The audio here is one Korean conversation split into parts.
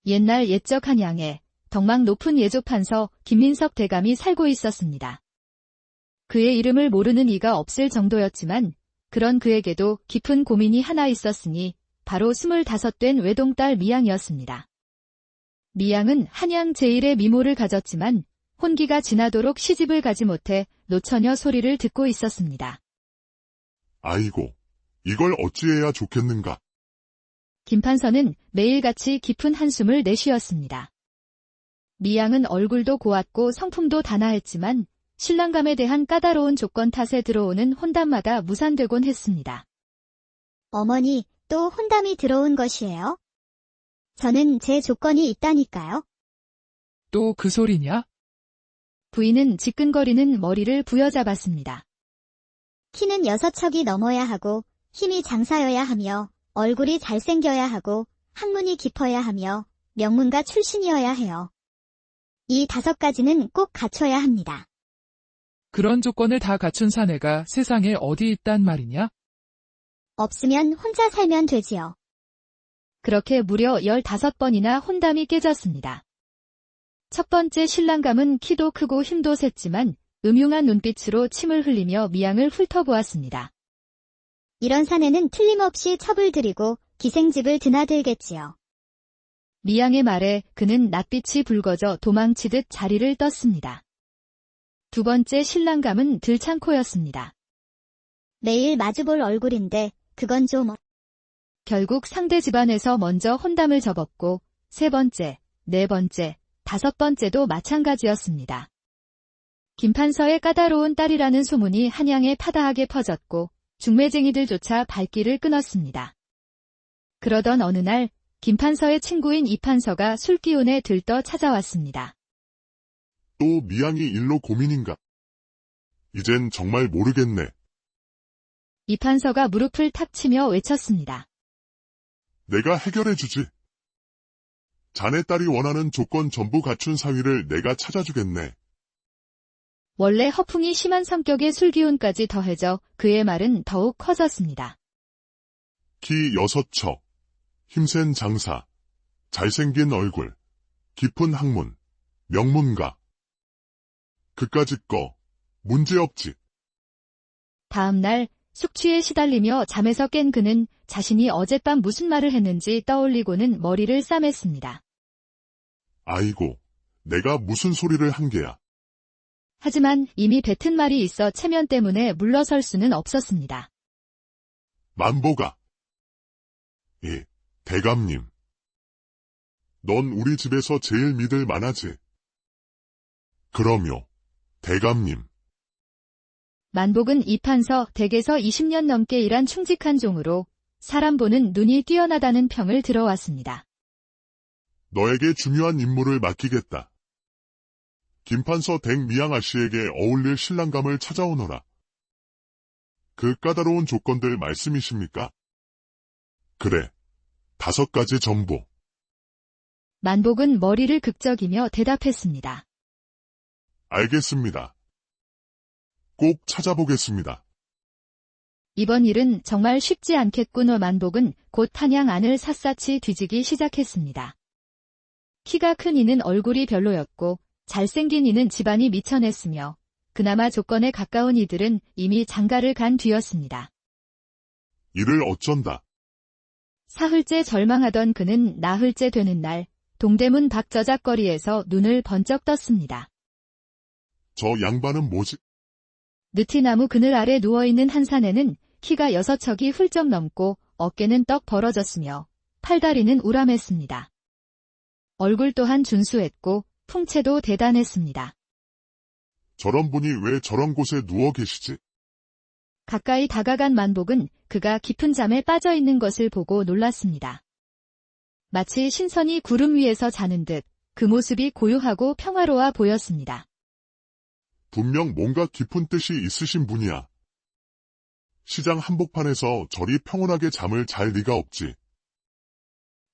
옛날 옛적 한양에 덕망 높은 예조판서 김민석 대감이 살고 있었습니다. 그의 이름을 모르는 이가 없을 정도였지만 그런 그에게도 깊은 고민이 하나 있었으니 바로 25된 외동딸 미양이었습니다. 미양은 한양 제1의 미모를 가졌지만 혼기가 지나도록 시집을 가지 못해 노처녀 소리를 듣고 있었습니다. 아이고, 이걸 어찌해야 좋겠는가? 김판서는 매일같이 깊은 한숨을 내쉬었습니다. 미양은 얼굴도 고왔고 성품도 단아했지만 신랑감에 대한 까다로운 조건 탓에 들어오는 혼담마다 무산되곤 했습니다. 어머니, 또 혼담이 들어온 것이에요? 저는 제 조건이 있다니까요. 또 그 소리냐? 부인은 지끈거리는 머리를 부여잡았습니다. 키는 6척이 넘어야 하고 힘이 장사여야 하며 얼굴이 잘생겨야 하고 학문이 깊어야 하며 명문가 출신이어야 해요. 이 5가지는 꼭 갖춰야 합니다. 그런 조건을 다 갖춘 사내가 세상에 어디 있단 말이냐? 없으면 혼자 살면 되지요. 그렇게 무려 15번이나 혼담이 깨졌습니다. 첫 번째 신랑감은 키도 크고 힘도 셌지만 음흉한 눈빛으로 침을 흘리며 미양을 훑어보았습니다. 이런 사내는 틀림없이 첩을 들이고 기생집을 드나들겠지요. 미양의 말에 그는 낯빛이 붉어져 도망치듯 자리를 떴습니다. 두 번째 신랑감은 들창코였습니다. 매일 마주볼 얼굴인데 그건 좀... 결국 상대 집안에서 먼저 혼담을 접었고 3번째, 4번째, 5번째도 마찬가지였습니다. 김판서의 까다로운 딸이라는 소문이 한양에 파다하게 퍼졌고 중매쟁이들조차 발길을 끊었습니다. 그러던 어느 날 김판서의 친구인 이판서가 술기운에 들떠 찾아왔습니다. 또 미양이 일로 고민인가? 이젠 정말 모르겠네. 이판서가 무릎을 탁 치며 외쳤습니다. 내가 해결해주지. 자네 딸이 원하는 조건 전부 갖춘 사위를 내가 찾아주겠네. 원래 허풍이 심한 성격의 술기운까지 더해져 그의 말은 더욱 커졌습니다. 키 6척, 힘센 장사, 잘생긴 얼굴, 깊은 학문, 명문가. 그까짓 거 문제없지. 다음 날 숙취에 시달리며 잠에서 깬 그는 자신이 어젯밤 무슨 말을 했는지 떠올리고는 머리를 싸맸습니다. 아이고, 내가 무슨 소리를 한 게야. 하지만 이미 뱉은 말이 있어 체면 때문에 물러설 수는 없었습니다. 만보가. 예, 대감님. 넌 우리 집에서 제일 믿을 만하지. 그럼요, 대감님. 만복은 이판서 댁에서 20년 넘게 일한 충직한 종으로 사람 보는 눈이 뛰어나다는 평을 들어왔습니다. 너에게 중요한 임무를 맡기겠다. 김판서 댁 미양아 씨에게 어울릴 신랑감을 찾아오너라. 그 까다로운 조건들 말씀이십니까? 그래, 5가지 전부. 만복은 머리를 극적이며 대답했습니다. 알겠습니다. 꼭 찾아보겠습니다. 이번 일은 정말 쉽지 않겠군. 만복은 곧 한양 안을 샅샅이 뒤지기 시작했습니다. 키가 큰 이는 얼굴이 별로였고 잘생긴 이는 집안이 미천했으며 그나마 조건에 가까운 이들은 이미 장가를 간 뒤였습니다. 이를 어쩐다. 사흘째 절망하던 그는 나흘째 되는 날 동대문 밖 저작거리에서 눈을 번쩍 떴습니다. 저 양반은 뭐지? 느티나무 그늘 아래 누워있는 한 사내는 키가 6척이 훌쩍 넘고 어깨는 떡 벌어졌으며 팔다리는 우람했습니다. 얼굴 또한 준수했고 풍채도 대단했습니다. 저런 분이 왜 저런 곳에 누워 계시지? 가까이 다가간 만복은 그가 깊은 잠에 빠져있는 것을 보고 놀랐습니다. 마치 신선이 구름 위에서 자는 듯 그 모습이 고요하고 평화로워 보였습니다. 분명 뭔가 깊은 뜻이 있으신 분이야. 시장 한복판에서 저리 평온하게 잠을 잘 리가 없지.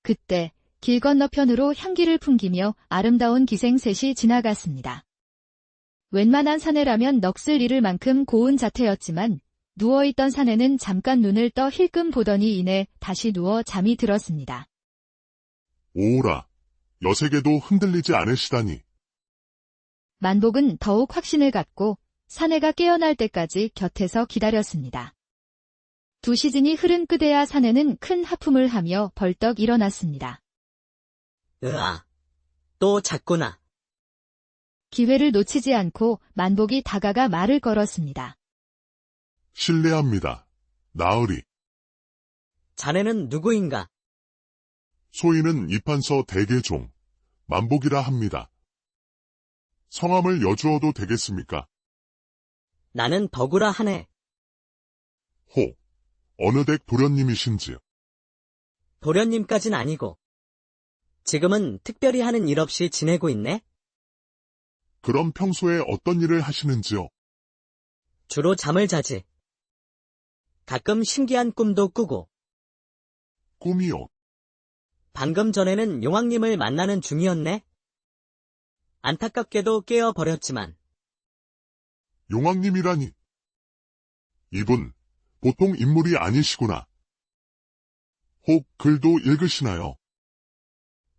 그때 길 건너편으로 향기를 풍기며 아름다운 기생셋이 지나갔습니다. 웬만한 사내라면 넋을 잃을 만큼 고운 자태였지만 누워있던 사내는 잠깐 눈을 떠 힐끔 보더니 이내 다시 누워 잠이 들었습니다. 오라, 여색에도 흔들리지 않으시다니. 만복은 더욱 확신을 갖고 사내가 깨어날 때까지 곁에서 기다렸습니다. 두 시즌이 흐른 그대야 사내는 큰 하품을 하며 벌떡 일어났습니다. 으아, 또 잤구나. 기회를 놓치지 않고 만복이 다가가 말을 걸었습니다. 실례합니다. 나으리. 자네는 누구인가? 소인은 이판서 대개종, 만복이라 합니다. 성함을 여주어도 되겠습니까? 나는 덕우라 하네. 호, 어느 댁 도련님이신지. 도련님까진 아니고. 지금은 특별히 하는 일 없이 지내고 있네? 그럼 평소에 어떤 일을 하시는지요? 주로 잠을 자지. 가끔 신기한 꿈도 꾸고. 꿈이요. 방금 전에는 용왕님을 만나는 중이었네? 안타깝게도 깨어버렸지만. 용왕님이라니. 이분, 보통 인물이 아니시구나. 혹 글도 읽으시나요?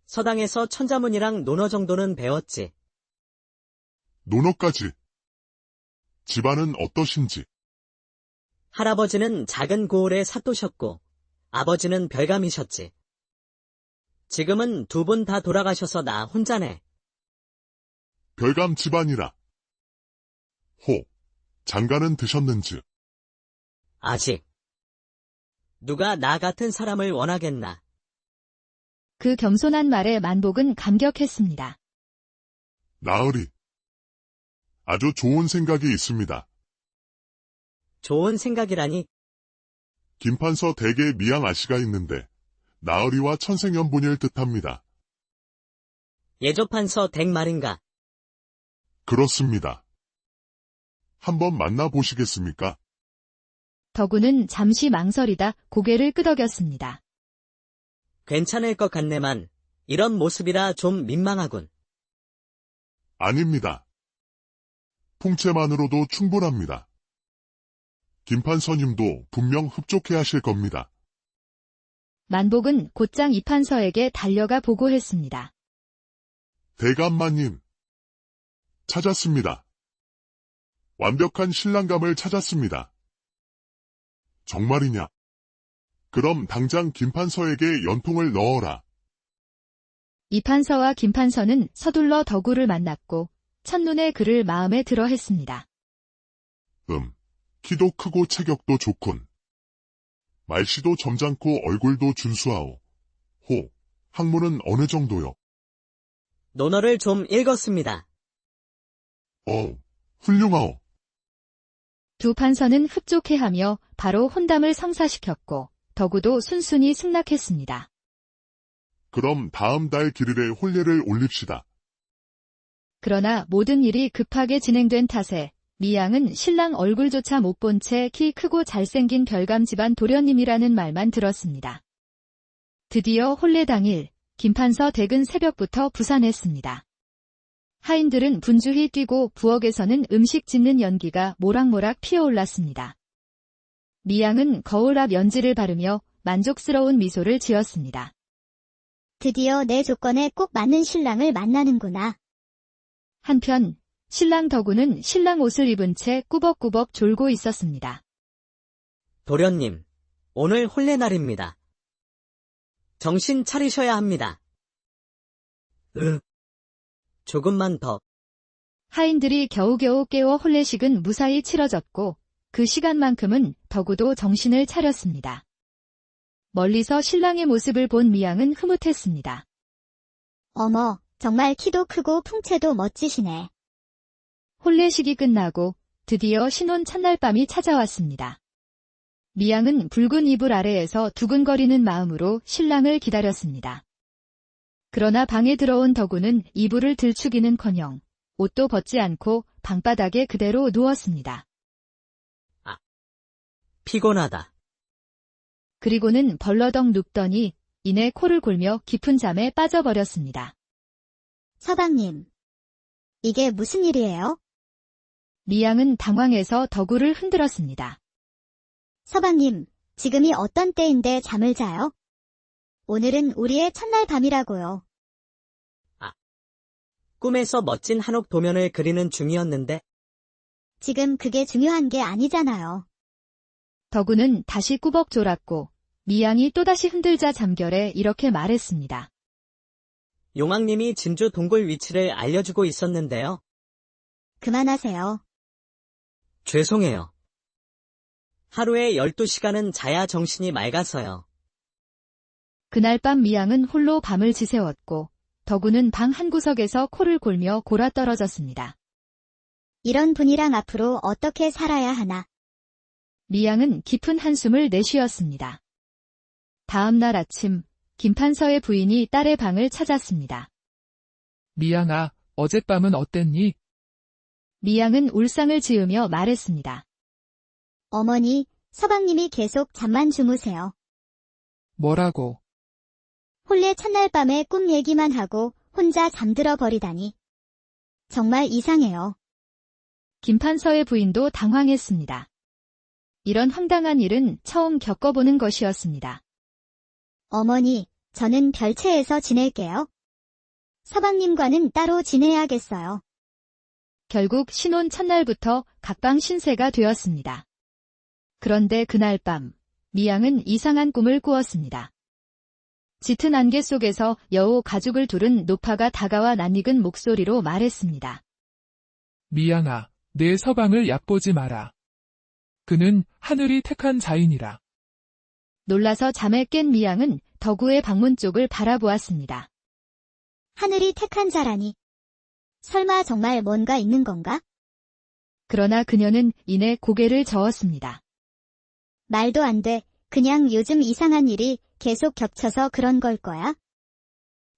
서당에서 천자문이랑 논어 정도는 배웠지. 논어까지. 집안은 어떠신지. 할아버지는 작은 고을에 사또셨고, 아버지는 별감이셨지. 지금은 두 분 다 돌아가셔서 나 혼자네. 별감 집안이라. 호, 장가는 드셨는지. 아직. 누가 나 같은 사람을 원하겠나. 그 겸손한 말에 만복은 감격했습니다. 나으리. 아주 좋은 생각이 있습니다. 좋은 생각이라니. 김판서 대개 미양 아씨가 있는데 나으리와 천생연분일 듯합니다. 예조판서 댁 말인가. 그렇습니다. 한번 만나보시겠습니까? 덕우는 잠시 망설이다 고개를 끄덕였습니다. 괜찮을 것 같네만 이런 모습이라 좀 민망하군. 아닙니다. 풍채만으로도 충분합니다. 김판서님도 분명 흡족해 하실 겁니다. 만복은 곧장 이판서에게 달려가 보고했습니다. 대감마님. 찾았습니다. 완벽한 신랑감을 찾았습니다. 정말이냐? 그럼 당장 김판서에게 연통을 넣어라. 이판서와 김판서는 서둘러 덕우를 만났고 첫눈에 그를 마음에 들어 했습니다. 키도 크고 체격도 좋군. 말씨도 점잖고 얼굴도 준수하오. 호, 학문은 어느 정도요? 논어를 좀 읽었습니다. 훌륭하오. 두 판서는 흡족해하며 바로 혼담을 성사시켰고 덕우도 순순히 승낙했습니다. 그럼 다음 달 길일에 혼례를 올립시다. 그러나 모든 일이 급하게 진행된 탓에 미양은 신랑 얼굴조차 못 본 채 키 크고 잘생긴 별감 집안 도련님이라는 말만 들었습니다. 드디어 혼례 당일 김판서 댁은 새벽부터 부산했습니다. 하인들은 분주히 뛰고 부엌에서는 음식 짓는 연기가 모락모락 피어올랐습니다. 미양은 거울 앞 연지를 바르며 만족스러운 미소를 지었습니다. 드디어 내 조건에 꼭 맞는 신랑을 만나는구나. 한편 신랑 덕우는 신랑 옷을 입은 채 꾸벅꾸벅 졸고 있었습니다. 도련님, 오늘 혼례 날입니다. 정신 차리셔야 합니다. 조금만 더. 하인들이 겨우겨우 깨워 혼례식은 무사히 치러졌고 그 시간만큼은 덕우도 정신을 차렸습니다. 멀리서 신랑의 모습을 본 미양은 흐뭇했습니다. 어머, 정말 키도 크고 풍채도 멋지시네. 혼례식이 끝나고 드디어 신혼 첫날 밤이 찾아왔습니다. 미양은 붉은 이불 아래에서 두근거리는 마음으로 신랑을 기다렸습니다. 그러나 방에 들어온 덕우는 이불을 들추기는커녕 옷도 벗지 않고 방바닥에 그대로 누웠습니다. 피곤하다. 그리고는 벌러덩 눕더니 이내 코를 골며 깊은 잠에 빠져버렸습니다. 서방님. 이게 무슨 일이에요? 미양은 당황해서 덕우를 흔들었습니다. 서방님, 지금이 어떤 때인데 잠을 자요? 오늘은 우리의 첫날 밤이라고요. 꿈에서 멋진 한옥 도면을 그리는 중이었는데 지금 그게 중요한 게 아니잖아요. 덕우는 다시 꾸벅 졸았고 미양이 또다시 흔들자 잠결에 이렇게 말했습니다. 용왕님이 진주 동굴 위치를 알려주고 있었는데요. 그만하세요. 죄송해요. 하루에 12시간은 자야 정신이 맑아서요. 그날 밤 미양은 홀로 밤을 지새웠고 덕우는 방 한구석에서 코를 골며 골아떨어졌습니다. 이런 분이랑 앞으로 어떻게 살아야 하나. 미양은 깊은 한숨을 내쉬었습니다. 다음 날 아침 김판서의 부인이 딸의 방을 찾았습니다. 미양아, 어젯밤은 어땠니? 미양은 울상을 지으며 말했습니다. 어머니, 서방님이 계속 잠만 주무세요. 뭐라고? 혼례 첫날 밤에 꿈 얘기만 하고 혼자 잠들어 버리다니. 정말 이상해요. 김판서의 부인도 당황했습니다. 이런 황당한 일은 처음 겪어보는 것이었습니다. 어머니, 저는 별채에서 지낼게요. 서방님과는 따로 지내야겠어요. 결국 신혼 첫날부터 각방 신세가 되었습니다. 그런데 그날 밤, 미양은 이상한 꿈을 꾸었습니다. 짙은 안개 속에서 여우 가죽을 두른 노파가 다가와 낯익은 목소리로 말했습니다. 미양아, 내 서방을 얕보지 마라. 그는 하늘이 택한 자인이라. 놀라서 잠에 깬 미양은 덕우의 방문 쪽을 바라보았습니다. 하늘이 택한 자라니. 설마 정말 뭔가 있는 건가? 그러나 그녀는 이내 고개를 저었습니다. 말도 안 돼. 그냥 요즘 이상한 일이 계속 겹쳐서 그런 걸 거야?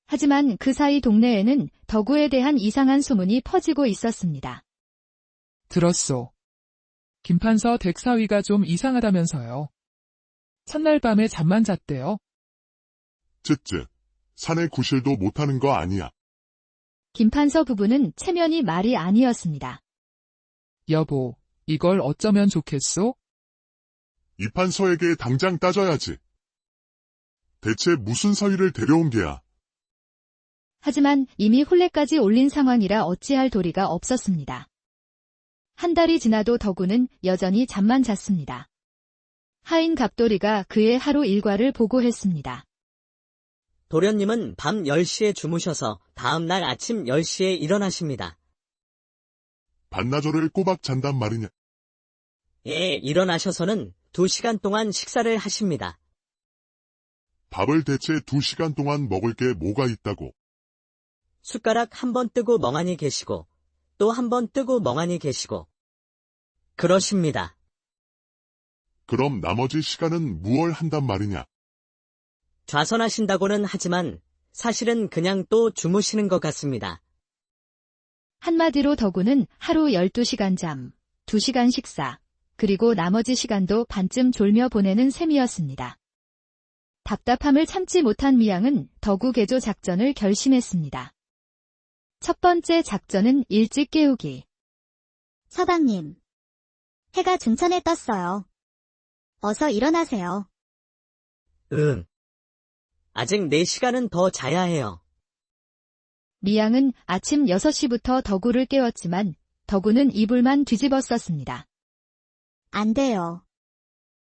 하지만 그 사이 동네에는 덕우에 대한 이상한 소문이 퍼지고 있었습니다. 들었소. 김판서 댁사위가 좀 이상하다면서요. 첫날 밤에 잠만 잤대요. 쯧쯧. 사내 구실도 못하는 거 아니야. 김판서 부부는 체면이 말이 아니었습니다. 여보, 이걸 어쩌면 좋겠소? 이판서에게 당장 따져야지. 대체 무슨 사위를 데려온 게야? 하지만 이미 혼례까지 올린 상황이라 어찌할 도리가 없었습니다. 한 달이 지나도 덕우는 여전히 잠만 잤습니다. 하인 갑돌이가 그의 하루 일과를 보고했습니다. 도련님은 밤 10시에 주무셔서 다음 날 아침 10시에 일어나십니다. 반나절을 꼬박 잔단 말이냐? 예, 일어나셔서는 2시간 동안 식사를 하십니다. 밥을 대체 2시간 동안 먹을 게 뭐가 있다고? 숟가락 한 번 뜨고 멍하니 계시고 또 한 번 뜨고 멍하니 계시고 그러십니다. 그럼 나머지 시간은 무얼 한단 말이냐? 좌선하신다고는 하지만 사실은 그냥 또 주무시는 것 같습니다. 한마디로 덕우는 하루 12시간 잠, 2시간 식사, 그리고 나머지 시간도 반쯤 졸며 보내는 셈이었습니다. 답답함을 참지 못한 미양은 덕우 개조 작전을 결심했습니다. 첫 번째 작전은 일찍 깨우기. 서방님. 해가 중천에 떴어요. 어서 일어나세요. 응. 아직 4시간은 더 자야 해요. 미양은 아침 6시부터 덕우를 깨웠지만 덕우는 이불만 뒤집어 썼습니다. 안 돼요.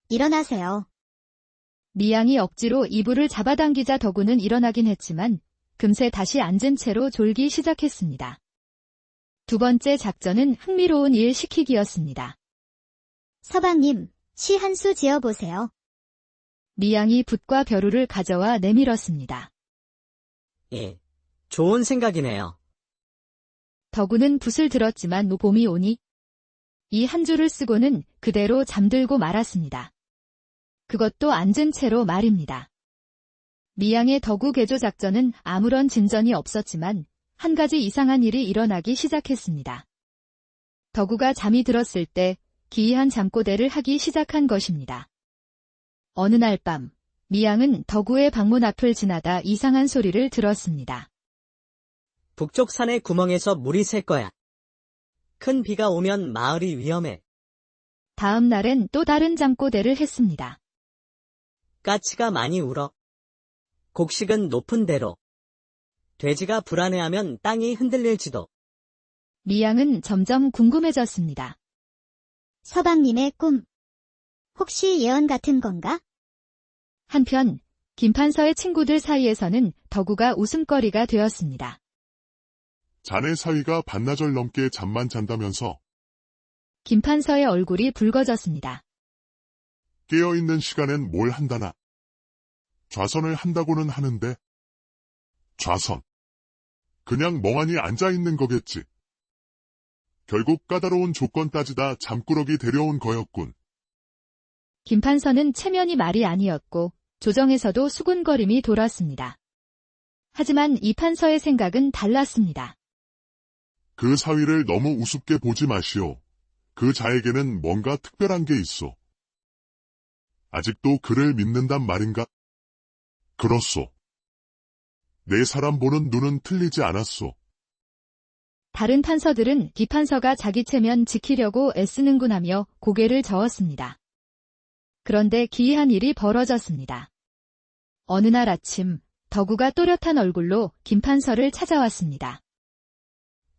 일어나세요. 미양이 억지로 이불을 잡아당기자 덕우는 일어나긴 했지만 금세 다시 앉은 채로 졸기 시작했습니다. 두 번째 작전은 흥미로운 일 시키기였습니다. 서방님, 시 한 수 지어보세요. 미양이 붓과 벼루를 가져와 내밀었습니다. 예, 좋은 생각이네요. 덕우는 붓을 들었지만 봄이 오니 이 한 줄을 쓰고는 그대로 잠들고 말았습니다. 그것도 앉은 채로 말입니다. 미양의 덕우 개조 작전은 아무런 진전이 없었지만 한 가지 이상한 일이 일어나기 시작했습니다. 덕우가 잠이 들었을 때 기이한 잠꼬대를 하기 시작한 것입니다. 어느 날 밤, 미양은 덕우의 방문 앞을 지나다 이상한 소리를 들었습니다. 북쪽 산의 구멍에서 물이 셀 거야. 큰 비가 오면 마을이 위험해. 다음 날엔 또 다른 잠꼬대를 했습니다. 까치가 많이 울어. 곡식은 높은 데로. 돼지가 불안해하면 땅이 흔들릴지도. 미양은 점점 궁금해졌습니다. 서방님의 꿈. 혹시 예언 같은 건가? 한편 김판서의 친구들 사이에서는 덕우가 웃음거리가 되었습니다. 자네 사위가 반나절 넘게 잠만 잔다면서 김판서의 얼굴이 붉어졌습니다. 깨어있는 시간엔 뭘 한다나. 좌선을 한다고는 하는데. 좌선. 그냥 멍하니 앉아있는 거겠지. 결국 까다로운 조건 따지다 잠꾸러기 데려온 거였군. 김판서는 체면이 말이 아니었고 조정에서도 수군거림이 돌았습니다. 하지만 이 판서의 생각은 달랐습니다. 그 사위를 너무 우습게 보지 마시오. 그 자에게는 뭔가 특별한 게 있어. 아직도 그를 믿는단 말인가? 그렇소. 내 사람 보는 눈은 틀리지 않았소. 다른 판서들은 이 판서가 자기 체면 지키려고 애쓰는군 하며 고개를 저었습니다. 그런데 기이한 일이 벌어졌습니다. 어느 날 아침 덕우가 또렷한 얼굴로 김판서를 찾아왔습니다.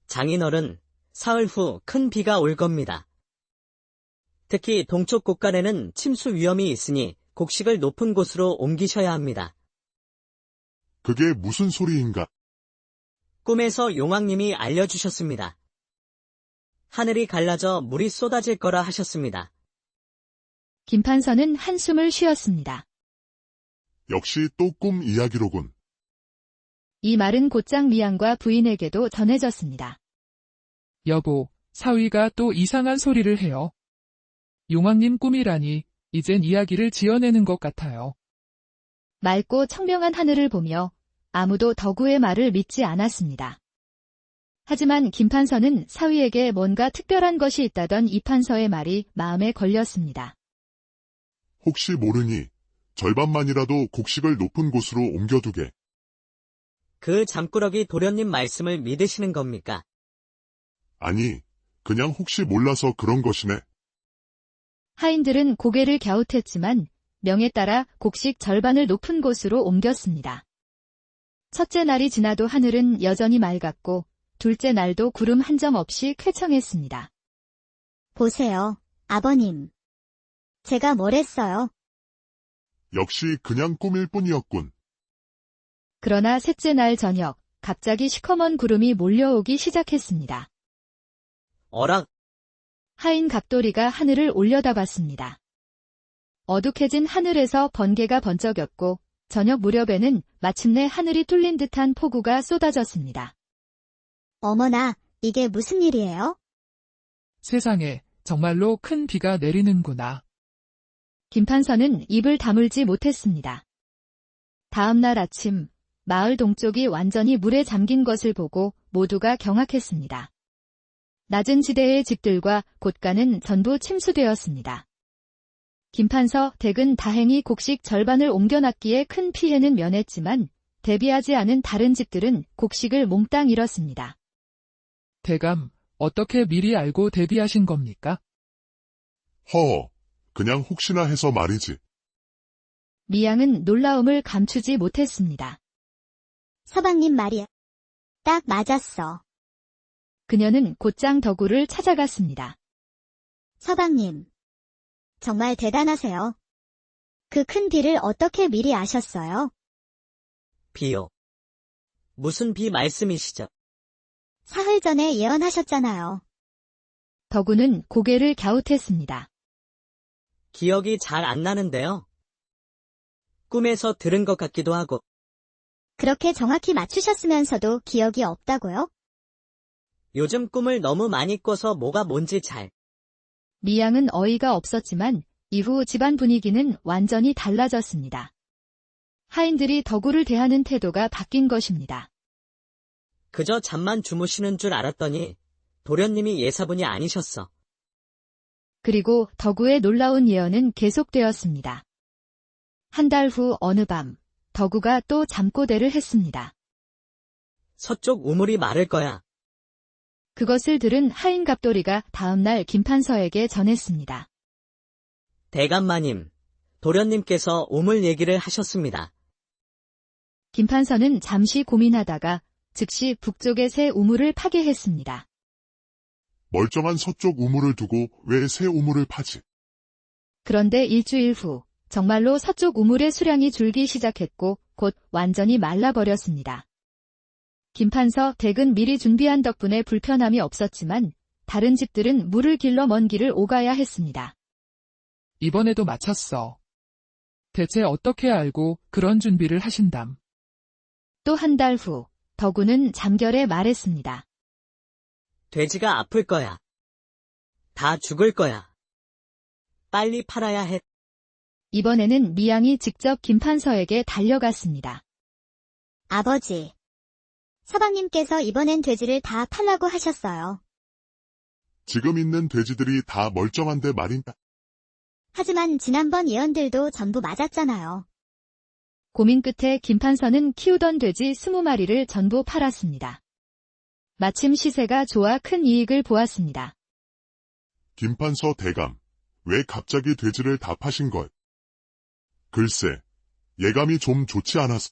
장인어른, 사흘 후 큰 비가 올 겁니다. 특히 동쪽 곳간에는 침수 위험이 있으니 곡식을 높은 곳으로 옮기셔야 합니다. 그게 무슨 소리인가? 꿈에서 용왕님이 알려주셨습니다. 하늘이 갈라져 물이 쏟아질 거라 하셨습니다. 김판서는 한숨을 쉬었습니다. 역시 또 꿈 이야기로군. 이 말은 곧장 미양과 부인에게도 전해졌습니다. 여보, 사위가 또 이상한 소리를 해요. 용왕님 꿈이라니 이젠 이야기를 지어내는 것 같아요. 맑고 청명한 하늘을 보며 아무도 덕우의 말을 믿지 않았습니다. 하지만 김판서는 사위에게 뭔가 특별한 것이 있다던 이 판서의 말이 마음에 걸렸습니다. 혹시 모르니 절반만이라도 곡식을 높은 곳으로 옮겨두게. 그 잠꾸러기 도련님 말씀을 믿으시는 겁니까? 아니, 그냥 혹시 몰라서 그런 것이네. 하인들은 고개를 갸웃했지만 명에 따라 곡식 절반을 높은 곳으로 옮겼습니다. 첫째 날이 지나도 하늘은 여전히 맑았고 둘째 날도 구름 한 점 없이 쾌청했습니다. 보세요, 아버님. 제가 뭘 했어요? 역시 그냥 꿈일 뿐이었군. 그러나 셋째 날 저녁 갑자기 시커먼 구름이 몰려오기 시작했습니다. 어락! 하인 갑돌이가 하늘을 올려다봤습니다. 어둑해진 하늘에서 번개가 번쩍였고 저녁 무렵에는 마침내 하늘이 뚫린 듯한 폭우가 쏟아졌습니다. 어머나, 이게 무슨 일이에요? 세상에, 정말로 큰 비가 내리는구나. 김판서는 입을 다물지 못했습니다. 다음 날 아침, 마을 동쪽이 완전히 물에 잠긴 것을 보고 모두가 경악했습니다. 낮은 지대의 집들과 곳간은 전부 침수되었습니다. 김판서 댁은 다행히 곡식 절반을 옮겨놨기에 큰 피해는 면했지만 대비하지 않은 다른 집들은 곡식을 몽땅 잃었습니다. 대감, 어떻게 미리 알고 대비하신 겁니까? 허, 그냥 혹시나 해서 말이지. 미양은 놀라움을 감추지 못했습니다. 서방님 말이야. 딱 맞았어. 그녀는 곧장 덕우를 찾아갔습니다. 서방님. 정말 대단하세요. 그 큰 비를 어떻게 미리 아셨어요? 비요. 무슨 비 말씀이시죠? 사흘 전에 예언하셨잖아요. 덕우는 고개를 갸웃했습니다. 기억이 잘 안 나는데요. 꿈에서 들은 것 같기도 하고. 그렇게 정확히 맞추셨으면서도 기억이 없다고요? 요즘 꿈을 너무 많이 꿔서 뭐가 뭔지 잘. 미양은 어이가 없었지만 이후 집안 분위기는 완전히 달라졌습니다. 하인들이 덕우를 대하는 태도가 바뀐 것입니다. 그저 잠만 주무시는 줄 알았더니 도련님이 예사분이 아니셨어. 그리고 덕우의 놀라운 예언은 계속되었습니다. 한 달 후 어느 밤, 덕우가 또 잠꼬대를 했습니다. 서쪽 우물이 마를 거야. 그것을 들은 하인 갑돌이가 다음날 김판서에게 전했습니다. 대감마님, 도련님께서 우물 얘기를 하셨습니다. 김판서는 잠시 고민하다가 즉시 북쪽의 새 우물을 파괴했습니다. 멀쩡한 서쪽 우물을 두고 왜 새 우물을 파지? 그런데 일주일 후 정말로 서쪽 우물의 수량이 줄기 시작했고 곧 완전히 말라버렸습니다. 김판서 댁은 미리 준비한 덕분에 불편함이 없었지만 다른 집들은 물을 길러 먼 길을 오가야 했습니다. 이번에도 마쳤어. 대체 어떻게 알고 그런 준비를 하신담? 또 한 달 후 덕우는 잠결에 말했습니다. 돼지가 아플 거야. 다 죽을 거야. 빨리 팔아야 해. 이번에는 미양이 직접 김판서에게 달려갔습니다. 아버지. 서방님께서 이번엔 돼지를 다 팔라고 하셨어요. 지금 있는 돼지들이 다 멀쩡한데 말인가? 하지만 지난번 예언들도 전부 맞았잖아요. 고민 끝에 김판서는 키우던 돼지 20마리를 전부 팔았습니다. 마침 시세가 좋아 큰 이익을 보았습니다. 김판서 대감, 왜 갑자기 돼지를 다 파신 걸? 글쎄, 예감이 좀 좋지 않아서.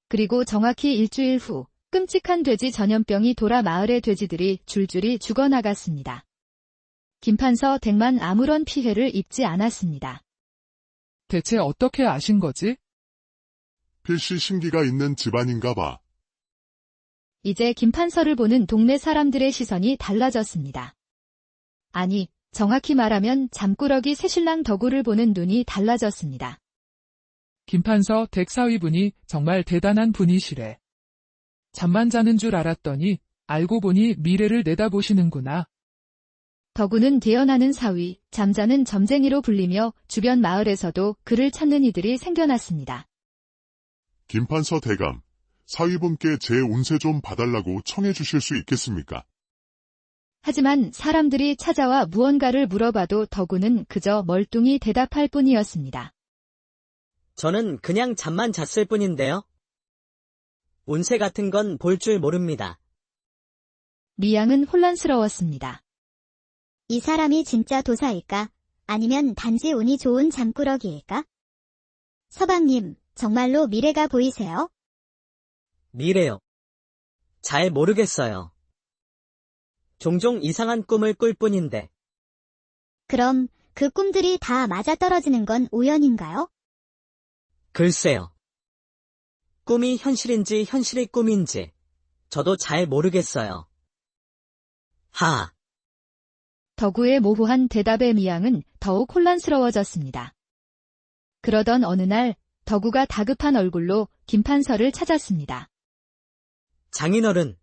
그리고 정확히 일주일 후 끔찍한 돼지 전염병이 돌아 마을의 돼지들이 줄줄이 죽어나갔습니다. 김판서 댁만 아무런 피해를 입지 않았습니다. 대체 어떻게 아신 거지? 필시 심기가 있는 집안인가 봐. 이제 김판서를 보는 동네 사람들의 시선이 달라졌습니다. 아니, 정확히 말하면 잠꾸러기 새신랑 덕우를 보는 눈이 달라졌습니다. 김판서 댁 사위분이 정말 대단한 분이시래. 잠만 자는 줄 알았더니 알고 보니 미래를 내다보시는구나. 덕우는 대연하는 사위, 잠자는 점쟁이로 불리며 주변 마을에서도 그를 찾는 이들이 생겨났습니다. 김판서 대감, 사위분께 제 운세 좀 봐달라고 청해 주실 수 있겠습니까? 하지만 사람들이 찾아와 무언가를 물어봐도 덕우는 그저 멀뚱히 대답할 뿐이었습니다. 저는 그냥 잠만 잤을 뿐인데요. 운세 같은 건 볼 줄 모릅니다. 미양은 혼란스러웠습니다. 이 사람이 진짜 도사일까? 아니면 단지 운이 좋은 잠꾸러기일까? 서방님, 정말로 미래가 보이세요? 미래요. 잘 모르겠어요. 종종 이상한 꿈을 꿀 뿐인데. 그럼 그 꿈들이 다 맞아떨어지는 건 우연인가요? 글쎄요. 꿈이 현실인지 현실이 꿈인지 저도 잘 모르겠어요. 하. 덕우의 모호한 대답에 미양은 더욱 혼란스러워졌습니다. 그러던 어느 날 덕우가 다급한 얼굴로 김판서를 찾았습니다. 장인어른.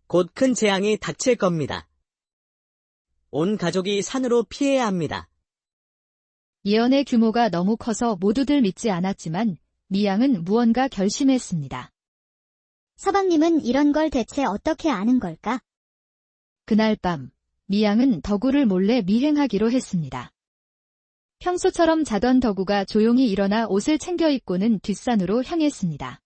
곧 큰 재앙이 닥칠 겁니다. 온 가족이 산으로 피해야 합니다. 예언의 규모가 너무 커서 모두들 믿지 않았지만 미양은 무언가 결심했습니다. 서방님은 이런 걸 대체 어떻게 아는 걸까? 그날 밤 미양은 덕우를 몰래 미행하기로 했습니다. 평소처럼 자던 덕우가 조용히 일어나 옷을 챙겨 입고는 뒷산으로 향했습니다.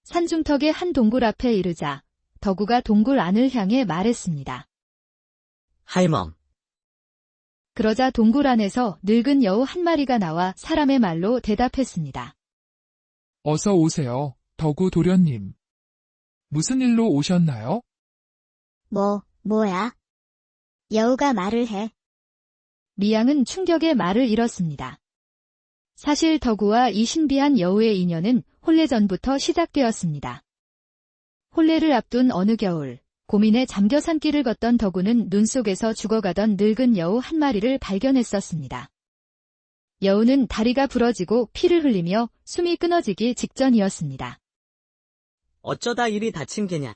산중턱의 한 동굴 앞에 이르자 덕우가 동굴 안을 향해 말했습니다. 할멈. 그러자 동굴 안에서 늙은 여우 한 마리가 나와 사람의 말로 대답했습니다. 어서 오세요, 덕우 도련님. 무슨 일로 오셨나요? 뭐야? 여우가 말을 해. 미양은 충격의 말을 잃었습니다. 사실 덕우와 이 신비한 여우의 인연은 혼례 전부터 시작되었습니다. 혼례를 앞둔 어느 겨울, 고민에 잠겨 산길을 걷던 덕우는 눈 속에서 죽어가던 늙은 여우 한 마리를 발견했었습니다. 여우는 다리가 부러지고 피를 흘리며 숨이 끊어지기 직전이었습니다. 어쩌다 이리 다친 게냐.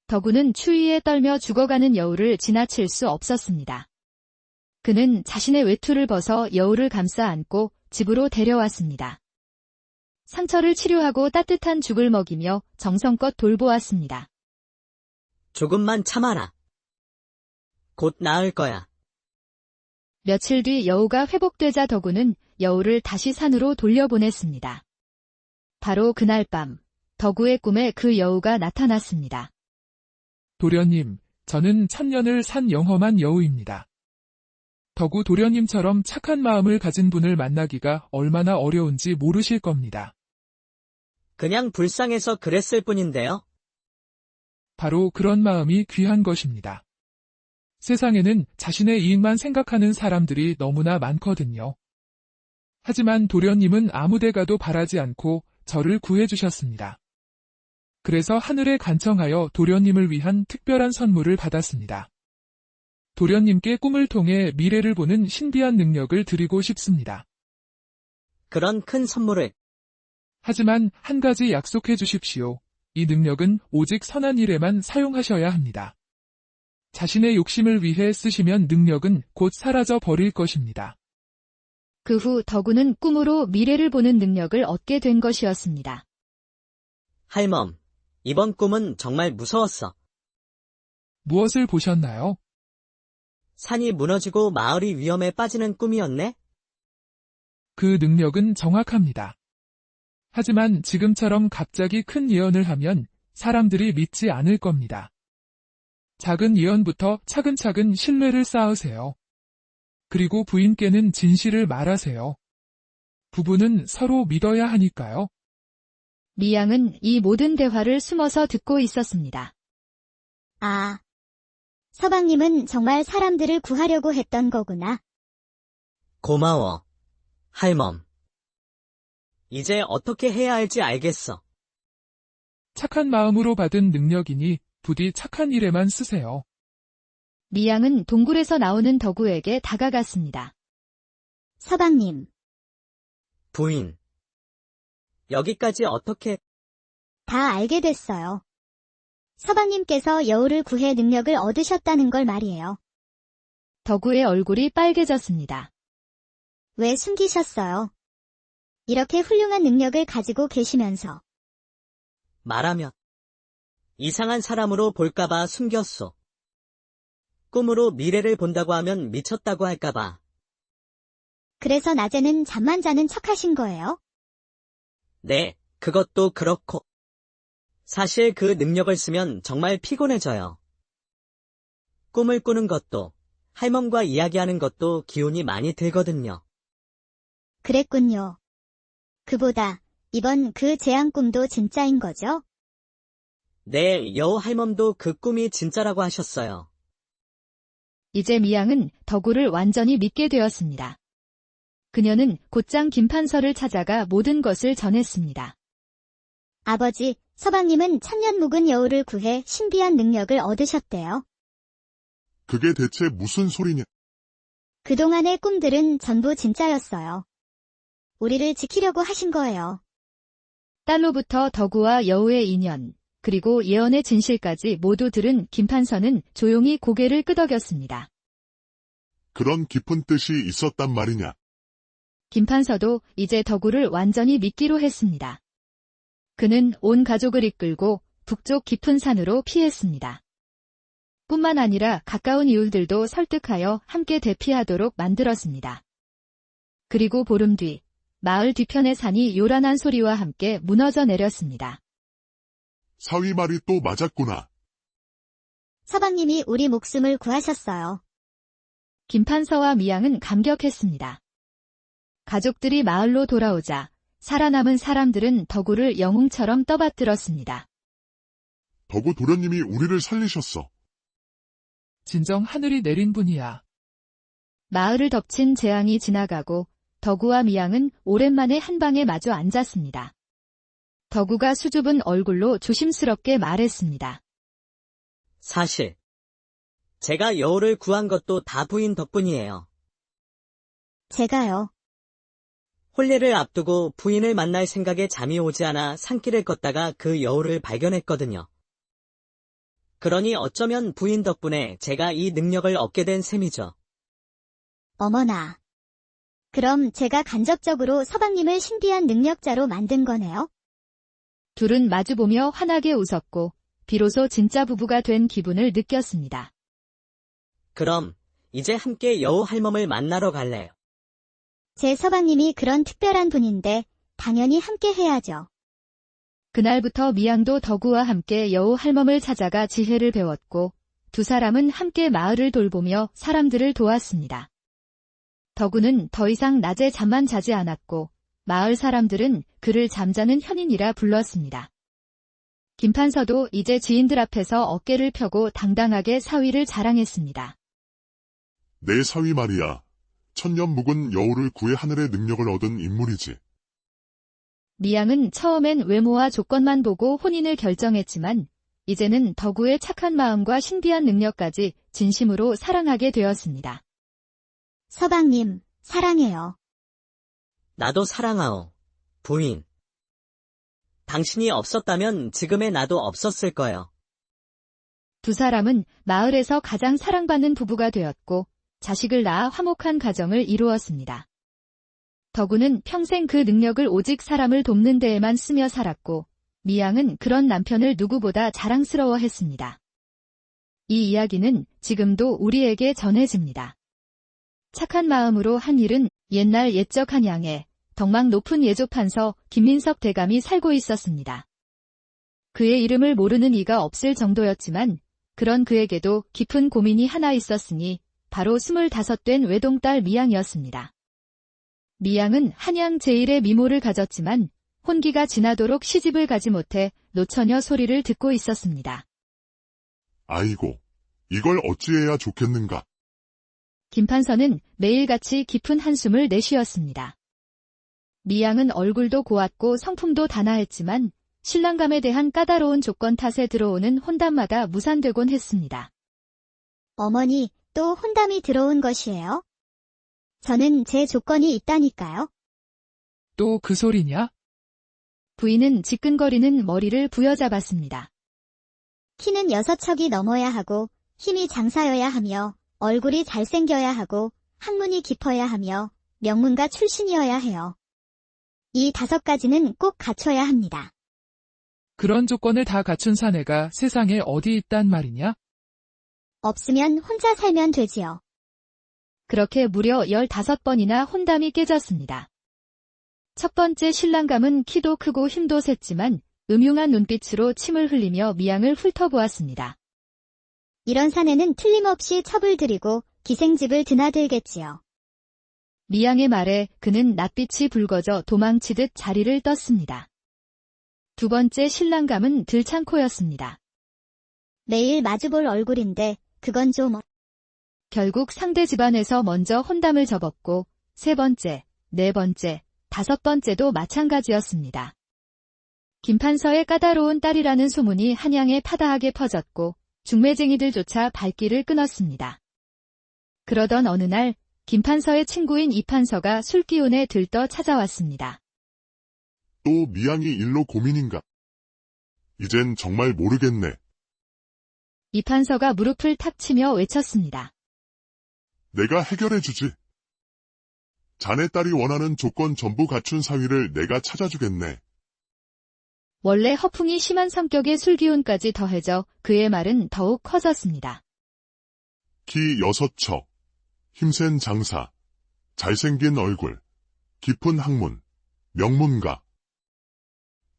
덕우는 추위에 떨며 죽어가는 여우를 지나칠 수 없었습니다. 그는 자신의 외투를 벗어 여우를 감싸 안고 집으로 데려왔습니다. 상처를 치료하고 따뜻한 죽을 먹이며 정성껏 돌보았습니다. 조금만 참아라. 곧 나을 거야. 며칠 뒤 여우가 회복되자 덕우는 여우를 다시 산으로 돌려보냈습니다. 바로 그날 밤, 덕우의 꿈에 그 여우가 나타났습니다. 도련님, 저는 천년을 산 영험한 여우입니다. 덕우 도련님처럼 착한 마음을 가진 분을 만나기가 얼마나 어려운지 모르실 겁니다. 그냥 불쌍해서 그랬을 뿐인데요. 바로 그런 마음이 귀한 것입니다. 세상에는 자신의 이익만 생각하는 사람들이 너무나 많거든요. 하지만 도련님은 아무데 가도 바라지 않고 저를 구해주셨습니다. 그래서 하늘에 간청하여 도련님을 위한 특별한 선물을 받았습니다. 도련님께 꿈을 통해 미래를 보는 신비한 능력을 드리고 싶습니다. 그런 큰 선물을 하지만 한 가지 약속해 주십시오. 이 능력은 오직 선한 일에만 사용하셔야 합니다. 자신의 욕심을 위해 쓰시면 능력은 곧 사라져 버릴 것입니다. 그 후 덕우는 꿈으로 미래를 보는 능력을 얻게 된 것이었습니다. 할멈, 이번 꿈은 정말 무서웠어. 무엇을 보셨나요? 산이 무너지고 마을이 위험에 빠지는 꿈이었네? 그 능력은 정확합니다. 하지만 지금처럼 갑자기 큰 예언을 하면 사람들이 믿지 않을 겁니다. 작은 예언부터 차근차근 신뢰를 쌓으세요. 그리고 부인께는 진실을 말하세요. 부부는 서로 믿어야 하니까요. 미양은 이 모든 대화를 숨어서 듣고 있었습니다. 아, 서방님은 정말 사람들을 구하려고 했던 거구나. 고마워, 할멈. 이제 어떻게 해야 할지 알겠어. 착한 마음으로 받은 능력이니 부디 착한 일에만 쓰세요. 미양은 동굴에서 나오는 덕우에게 다가갔습니다. 서방님, 부인. 여기까지 어떻게... 다 알게 됐어요. 서방님께서 여우를 구해 능력을 얻으셨다는 걸 말이에요. 덕우의 얼굴이 빨개졌습니다. 왜 숨기셨어요? 이렇게 훌륭한 능력을 가지고 계시면서. 말하면 이상한 사람으로 볼까봐 숨겼소. 꿈으로 미래를 본다고 하면 미쳤다고 할까봐. 그래서 낮에는 잠만 자는 척 하신 거예요? 네, 그것도 그렇고. 사실 그 능력을 쓰면 정말 피곤해져요. 꿈을 꾸는 것도, 할멈과 이야기하는 것도 기운이 많이 들거든요. 그랬군요. 그보다 이번 그 재앙 꿈도 진짜인 거죠? 네, 여우 할멈도 그 꿈이 진짜라고 하셨어요. 이제 미양은 덕우를 완전히 믿게 되었습니다. 그녀는 곧장 김판서를 찾아가 모든 것을 전했습니다. 아버지, 서방님은 천년 묵은 여우를 구해 신비한 능력을 얻으셨대요. 그게 대체 무슨 소리냐? 그동안의 꿈들은 전부 진짜였어요. 우리를 지키려고 하신 거예요. 딸로부터 덕우와 여우의 인연, 그리고 예언의 진실까지 모두 들은 김판서는 조용히 고개를 끄덕였습니다. 그런 깊은 뜻이 있었단 말이냐? 김판서도 이제 덕우를 완전히 믿기로 했습니다. 그는 온 가족을 이끌고 북쪽 깊은 산으로 피했습니다. 뿐만 아니라 가까운 이웃들도 설득하여 함께 대피하도록 만들었습니다. 그리고 보름 뒤, 마을 뒤편의 산이 요란한 소리와 함께 무너져 내렸습니다. 사위 말이 또 맞았구나. 서방님이 우리 목숨을 구하셨어요. 김판서와 미양은 감격했습니다. 가족들이 마을로 돌아오자 살아남은 사람들은 덕우를 영웅처럼 떠받들었습니다. 덕우 도련님이 우리를 살리셨어. 진정 하늘이 내린 분이야. 마을을 덮친 재앙이 지나가고 덕우와 미양은 오랜만에 한 방에 마주 앉았습니다. 덕우가 수줍은 얼굴로 조심스럽게 말했습니다. 사실 제가 여우를 구한 것도 다 부인 덕분이에요. 제가요. 혼례를 앞두고 부인을 만날 생각에 잠이 오지 않아 산길을 걷다가 그 여우를 발견했거든요. 그러니 어쩌면 부인 덕분에 제가 이 능력을 얻게 된 셈이죠. 어머나. 그럼 제가 간접적으로 서방님을 신비한 능력자로 만든 거네요? 둘은 마주보며 환하게 웃었고 비로소 진짜 부부가 된 기분을 느꼈습니다. 그럼 이제 함께 여우 할멈을 만나러 갈래요. 제 서방님이 그런 특별한 분인데 당연히 함께 해야죠. 그날부터 미양도 덕우와 함께 여우 할멈을 찾아가 지혜를 배웠고 두 사람은 함께 마을을 돌보며 사람들을 도왔습니다. 덕우는 더 이상 낮에 잠만 자지 않았고 마을 사람들은 그를 잠자는 현인이라 불렀습니다. 김판서도 이제 지인들 앞에서 어깨를 펴고 당당하게 사위를 자랑했습니다. 내 사위 말이야. 천년 묵은 여우를 구해 하늘의 능력을 얻은 인물이지. 미양은 처음엔 외모와 조건만 보고 혼인을 결정했지만 이제는 덕우의 착한 마음과 신비한 능력까지 진심으로 사랑하게 되었습니다. 서방님, 사랑해요. 나도 사랑하오. 부인. 당신이 없었다면 지금의 나도 없었을 거요. 두 사람은 마을에서 가장 사랑받는 부부가 되었고 자식을 낳아 화목한 가정을 이루었습니다. 덕우는 평생 그 능력을 오직 사람을 돕는 데에만 쓰며 살았고 미양은 그런 남편을 누구보다 자랑스러워했습니다. 이 이야기는 지금도 우리에게 전해집니다. 착한 마음으로 한 일은 옛날 옛적 한양에 덕망 높은 예조판서 김민석 대감이 살고 있었습니다. 그의 이름을 모르는 이가 없을 정도였지만 그런 그에게도 깊은 고민이 하나 있었으니 바로 25된 외동딸 미양이었습니다. 미양은 한양 제1의 미모를 가졌지만 혼기가 지나도록 시집을 가지 못해 노처녀 소리를 듣고 있었습니다. 아이고, 이걸 어찌해야 좋겠는가? 김판서는 매일같이 깊은 한숨을 내쉬었습니다. 미양은 얼굴도 고왔고 성품도 단아했지만 신랑감에 대한 까다로운 조건 탓에 들어오는 혼담마다 무산되곤 했습니다. 어머니, 또 혼담이 들어온 것이에요? 저는 제 조건이 있다니까요. 또 그 소리냐? 부인은 지끈거리는 머리를 부여잡았습니다. 키는 6척이 넘어야 하고 힘이 장사여야 하며 얼굴이 잘생겨야 하고 학문이 깊어야 하며 명문가 출신이어야 해요. 이 5가지는 꼭 갖춰야 합니다. 그런 조건을 다 갖춘 사내가 세상에 어디 있단 말이냐? 없으면 혼자 살면 되지요. 그렇게 무려 15번이나 혼담이 깨졌습니다. 첫 번째 신랑감은 키도 크고 힘도 셌지만 음흉한 눈빛으로 침을 흘리며 미양을 훑어보았습니다. 이런 사내는 틀림없이 첩을 들이고 기생집을 드나들겠지요. 미양의 말에 그는 낯빛이 붉어져 도망치듯 자리를 떴습니다. 두 번째 신랑감은 들창코였습니다. 매일 마주볼 얼굴인데 그건 좀... 결국 상대 집안에서 먼저 혼담을 접었고 3번째, 4번째, 5번째도 마찬가지였습니다. 김판서의 까다로운 딸이라는 소문이 한양에 파다하게 퍼졌고 중매쟁이들조차 발길을 끊었습니다. 그러던 어느 날 김판서의 친구인 이판서가 술기운에 들떠 찾아왔습니다. 또 미양이 일로 고민인가? 이젠 정말 모르겠네. 이판서가 무릎을 탁 치며 외쳤습니다. 내가 해결해주지. 자네 딸이 원하는 조건 전부 갖춘 사위를 내가 찾아주겠네. 원래 허풍이 심한 성격의 술기운까지 더해져 그의 말은 더욱 커졌습니다. 키 6척, 힘센 장사, 잘생긴 얼굴, 깊은 학문, 명문가.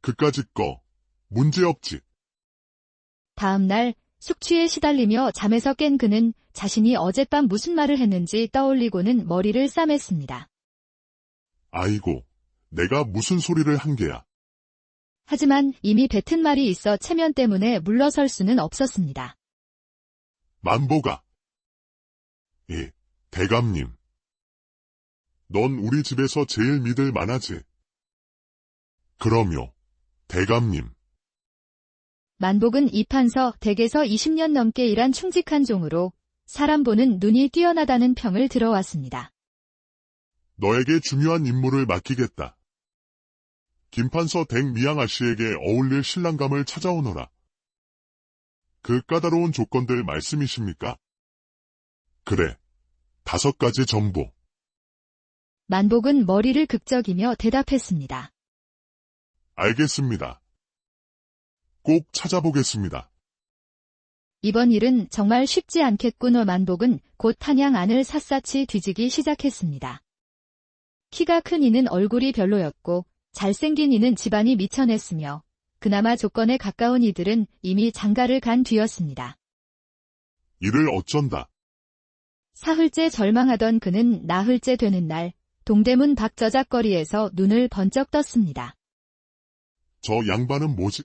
그까짓 거 문제없지. 다음 날 숙취에 시달리며 잠에서 깬 그는 자신이 어젯밤 무슨 말을 했는지 떠올리고는 머리를 싸맸습니다. 아이고, 내가 무슨 소리를 한 게야. 하지만 이미 뱉은 말이 있어 체면 때문에 물러설 수는 없었습니다. 만보가. 예, 대감님. 넌 우리 집에서 제일 믿을 만하지. 그럼요, 대감님. 만복은 이판서 댁에서 20년 넘게 일한 충직한 종으로 사람 보는 눈이 뛰어나다는 평을 들어왔습니다. 너에게 중요한 임무를 맡기겠다. 김판서 댁 미양 아씨에게 어울릴 신랑감을 찾아오너라. 그 까다로운 조건들 말씀이십니까? 그래, 5가지 전부. 만복은 머리를 극적이며 대답했습니다. 알겠습니다. 꼭 찾아보겠습니다. 이번 일은 정말 쉽지 않겠구나. 만복은 곧 한양 안을 샅샅이 뒤지기 시작했습니다. 키가 큰 이는 얼굴이 별로였고 잘생긴 이는 집안이 미천했으며 그나마 조건에 가까운 이들은 이미 장가를 간 뒤였습니다. 이를 어쩐다. 사흘째 절망하던 그는 나흘째 되는 날 동대문 박저작거리에서 눈을 번쩍 떴습니다. 저 양반은 뭐지?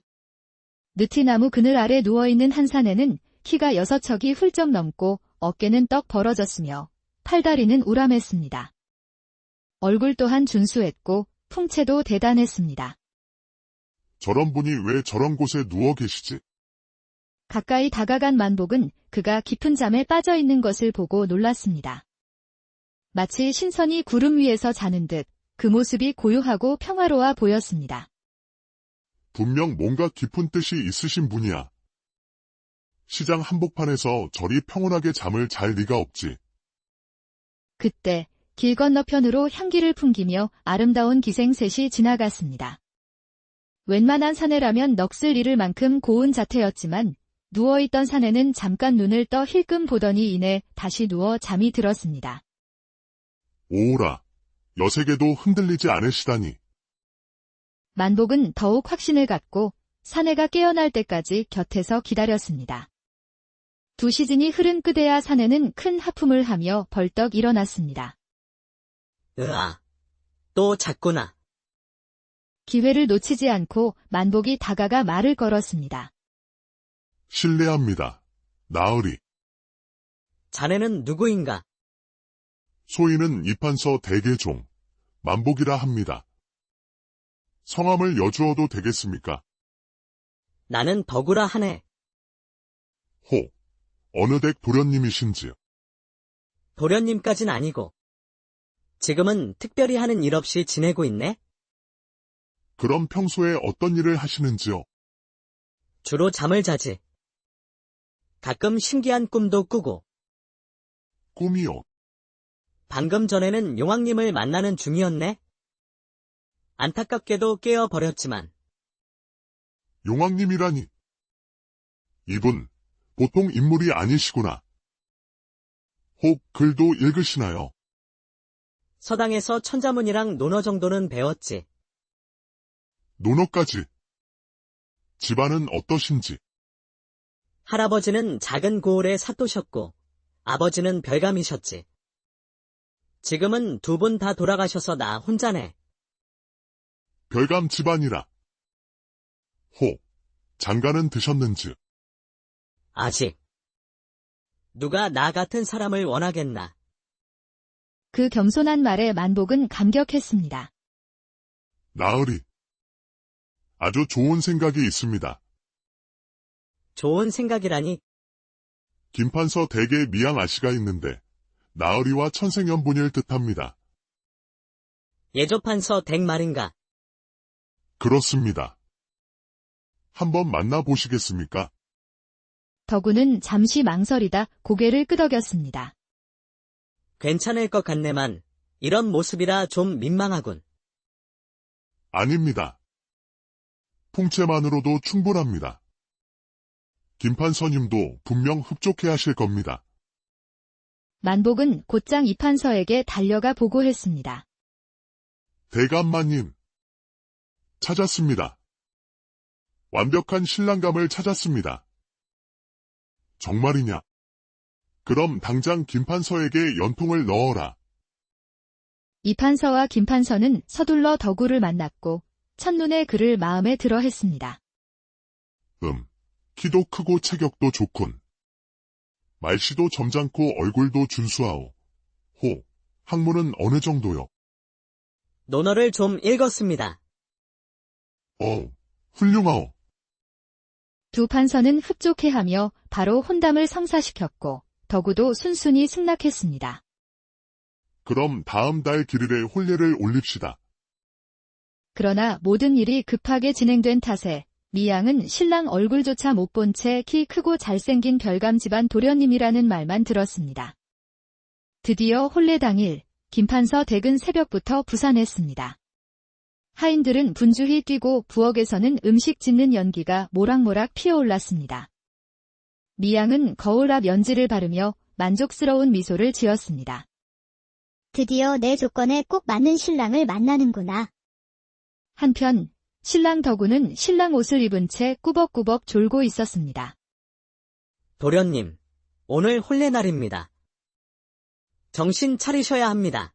느티나무 그늘 아래 누워있는 한 사내는 키가 6척이 훌쩍 넘고 어깨는 떡 벌어졌으며 팔다리는 우람했습니다. 얼굴 또한 준수했고 풍채도 대단했습니다. 저런 분이 왜 저런 곳에 누워 계시지? 가까이 다가간 만복은 그가 깊은 잠에 빠져 있는 것을 보고 놀랐습니다. 마치 신선이 구름 위에서 자는 듯 그 모습이 고요하고 평화로워 보였습니다. 분명 뭔가 깊은 뜻이 있으신 분이야. 시장 한복판에서 저리 평온하게 잠을 잘 리가 없지. 그때 길 건너편으로 향기를 풍기며 아름다운 기생셋이 지나갔습니다. 웬만한 사내라면 넋을 잃을 만큼 고운 자태였지만 누워있던 사내는 잠깐 눈을 떠 힐끔 보더니 이내 다시 누워 잠이 들었습니다. 오오라, 여색에도 흔들리지 않으시다니. 만복은 더욱 확신을 갖고 사내가 깨어날 때까지 곁에서 기다렸습니다. 두 시즌이 흐른 끝에야 사내는 큰 하품을 하며 벌떡 일어났습니다. 으아, 또 잤구나. 기회를 놓치지 않고 만복이 다가가 말을 걸었습니다. 실례합니다. 나으리. 자네는 누구인가? 소인은 이판서 대개종, 만복이라 합니다. 성함을 여주어도 되겠습니까? 나는 덕우라 하네. 호, 어느 댁 도련님이신지요? 도련님까진 아니고. 지금은 특별히 하는 일 없이 지내고 있네? 그럼 평소에 어떤 일을 하시는지요? 주로 잠을 자지. 가끔 신기한 꿈도 꾸고. 꿈이요. 방금 전에는 용왕님을 만나는 중이었네? 안타깝게도 깨어버렸지만. 용왕님이라니. 이분, 보통 인물이 아니시구나. 혹 글도 읽으시나요? 서당에서 천자문이랑 논어 정도는 배웠지. 논어까지. 집안은 어떠신지? 할아버지는 작은 고을에 사또셨고, 아버지는 별감이셨지. 지금은 두 분 다 돌아가셔서 나 혼자네. 별감 집안이라. 호, 장가는 드셨는지? 아직. 누가 나 같은 사람을 원하겠나. 그 겸손한 말에 만복은 감격했습니다. 나으리. 아주 좋은 생각이 있습니다. 좋은 생각이라니. 김판서 댁에 미양 아씨가 있는데 나으리와 천생연분일 듯합니다. 예조판서 댁 말인가. 그렇습니다. 한번 만나보시겠습니까? 덕우는 잠시 망설이다 고개를 끄덕였습니다. 괜찮을 것 같네만 이런 모습이라 좀 민망하군. 아닙니다. 풍채만으로도 충분합니다. 김판서님도 분명 흡족해 하실 겁니다. 만복은 곧장 이판서에게 달려가 보고했습니다. 대감마님. 찾았습니다. 완벽한 신랑감을 찾았습니다. 정말이냐? 그럼 당장 김판서에게 연통을 넣어라. 이판서와 김판서는 서둘러 덕우를 만났고 첫눈에 그를 마음에 들어 했습니다. 키도 크고 체격도 좋군. 말씨도 점잖고 얼굴도 준수하오. 호, 학문은 어느 정도요? 논어를 좀 읽었습니다. 훌륭하오. 두 판서는 흡족해하며 바로 혼담을 성사시켰고 덕우도 순순히 승낙했습니다. 그럼 다음 달 길일에 혼례를 올립시다. 그러나 모든 일이 급하게 진행된 탓에 미양은 신랑 얼굴조차 못 본 채 키 크고 잘생긴 별감 집안 도련님이라는 말만 들었습니다. 드디어 혼례 당일 김판서 댁은 새벽부터 부산했습니다. 하인들은 분주히 뛰고 부엌에서는 음식 짓는 연기가 모락모락 피어올랐습니다. 미양은 거울 앞 연지를 바르며 만족스러운 미소를 지었습니다. 드디어 내 조건에 꼭 맞는 신랑을 만나는구나. 한편 신랑 덕우는 신랑 옷을 입은 채 꾸벅꾸벅 졸고 있었습니다. 도련님, 오늘 혼례날입니다. 정신 차리셔야 합니다.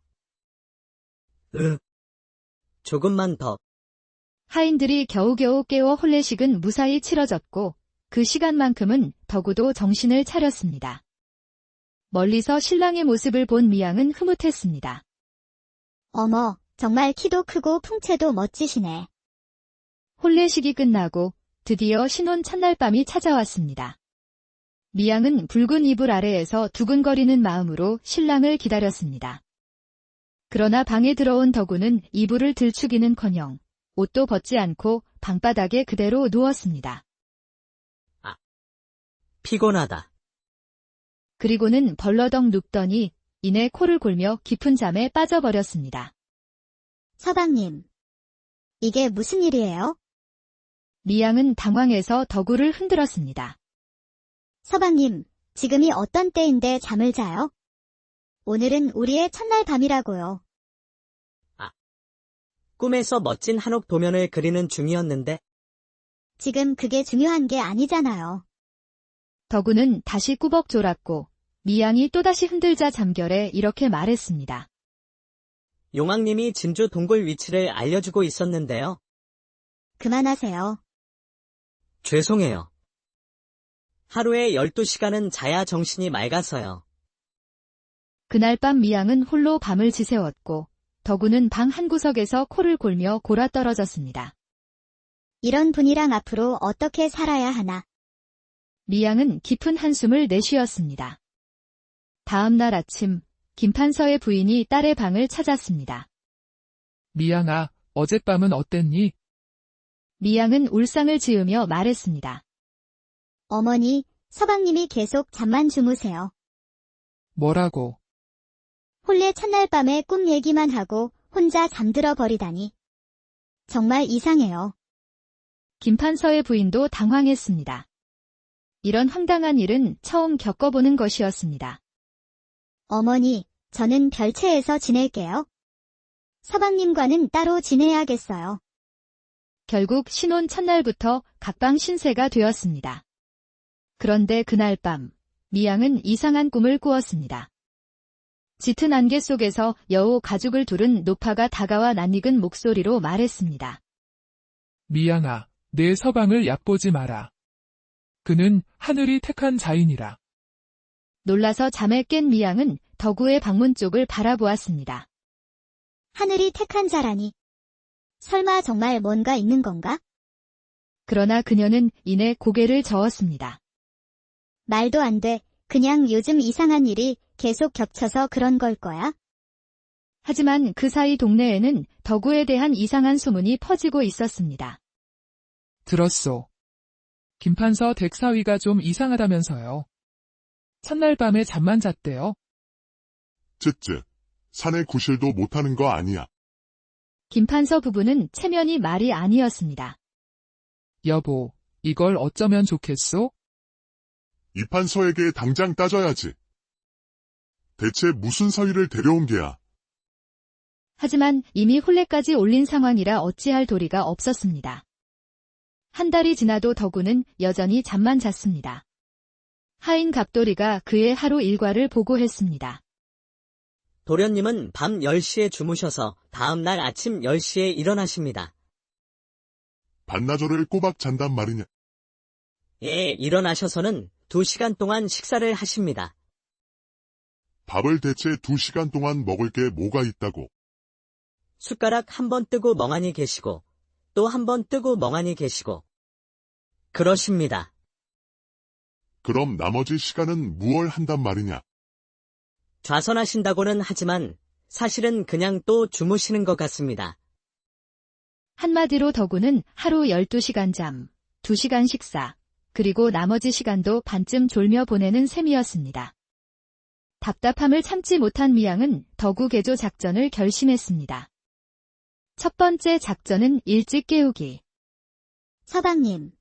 조금만 더. 하인들이 겨우겨우 깨워 혼례식은 무사히 치러졌고 그 시간만큼은 덕우도 정신을 차렸습니다. 멀리서 신랑의 모습을 본 미양은 흐뭇했습니다. 어머, 정말 키도 크고 풍채도 멋지시네. 혼례식이 끝나고 드디어 신혼 첫날 밤이 찾아왔습니다. 미양은 붉은 이불 아래에서 두근거리는 마음으로 신랑을 기다렸습니다. 그러나 방에 들어온 덕우는 이불을 들추기는커녕 옷도 벗지 않고 방바닥에 그대로 누웠습니다. 피곤하다. 그리고는 벌러덩 눕더니 이내 코를 골며 깊은 잠에 빠져버렸습니다. 서방님, 이게 무슨 일이에요? 미양은 당황해서 덕우를 흔들었습니다. 서방님, 지금이 어떤 때인데 잠을 자요? 오늘은 우리의 첫날 밤이라고요. 꿈에서 멋진 한옥 도면을 그리는 중이었는데. 지금 그게 중요한 게 아니잖아요. 덕우는 다시 꾸벅 졸았고 미양이 또다시 흔들자 잠결에 이렇게 말했습니다. 용왕님이 진주 동굴 위치를 알려주고 있었는데요. 그만하세요. 죄송해요. 하루에 12시간은 자야 정신이 맑아서요. 그날 밤 미양은 홀로 밤을 지새웠고 덕우는 방 한구석에서 코를 골며 골아떨어졌습니다. 이런 분이랑 앞으로 어떻게 살아야 하나. 미양은 깊은 한숨을 내쉬었습니다. 다음 날 아침 김판서의 부인이 딸의 방을 찾았습니다. 미양아, 어젯밤은 어땠니? 미양은 울상을 지으며 말했습니다. 어머니, 서방님이 계속 잠만 주무세요. 뭐라고? 혼례 첫날 밤에 꿈 얘기만 하고 혼자 잠들어 버리다니. 정말 이상해요. 김판서의 부인도 당황했습니다. 이런 황당한 일은 처음 겪어보는 것이었습니다. 어머니, 저는 별채에서 지낼게요. 서방님과는 따로 지내야겠어요. 결국 신혼 첫날부터 각방 신세가 되었습니다. 그런데 그날 밤, 미양은 이상한 꿈을 꾸었습니다. 짙은 안개 속에서 여우 가죽을 두른 노파가 다가와 낯익은 목소리로 말했습니다. 미양아, 내 서방을 얕보지 마라. 그는 하늘이 택한 자인이라. 놀라서 잠에 깬 미양은 덕우의 방문 쪽을 바라보았습니다. 하늘이 택한 자라니. 설마 정말 뭔가 있는 건가? 그러나 그녀는 이내 고개를 저었습니다. 말도 안 돼. 그냥 요즘 이상한 일이 계속 겹쳐서 그런 걸 거야? 하지만 그 사이 동네에는 덕우에 대한 이상한 소문이 퍼지고 있었습니다. 들었소. 김판서 댁사위가 좀 이상하다면서요. 첫날 밤에 잠만 잤대요. 쯧쯧. 사내 구실도 못하는 거 아니야. 김판서 부부는 체면이 말이 아니었습니다. 여보, 이걸 어쩌면 좋겠소? 이판서에게 당장 따져야지. 대체 무슨 사위를 데려온 게야. 하지만 이미 혼례까지 올린 상황이라 어찌할 도리가 없었습니다. 한 달이 지나도 덕우는 여전히 잠만 잤습니다. 하인 갑돌이가 그의 하루 일과를 보고했습니다. 도련님은 밤 10시에 주무셔서 다음 날 아침 10시에 일어나십니다. 반나절을 꼬박 잔단 말이냐. 예, 일어나셔서는 2시간 동안 식사를 하십니다. 밥을 대체 2시간 동안 먹을 게 뭐가 있다고. 숟가락 한 번 뜨고 멍하니 계시고 또 한 번 뜨고 멍하니 계시고 그러십니다. 그럼 나머지 시간은 무얼 한단 말이냐. 좌선하신다고는 하지만 사실은 그냥 또 주무시는 것 같습니다. 한마디로 덕우는 하루 12시간 잠, 2시간 식사, 그리고 나머지 시간도 반쯤 졸며 보내는 셈이었습니다. 답답함을 참지 못한 미양은 덕우 개조 작전을 결심했습니다. 첫 번째 작전은 일찍 깨우기. 서방님.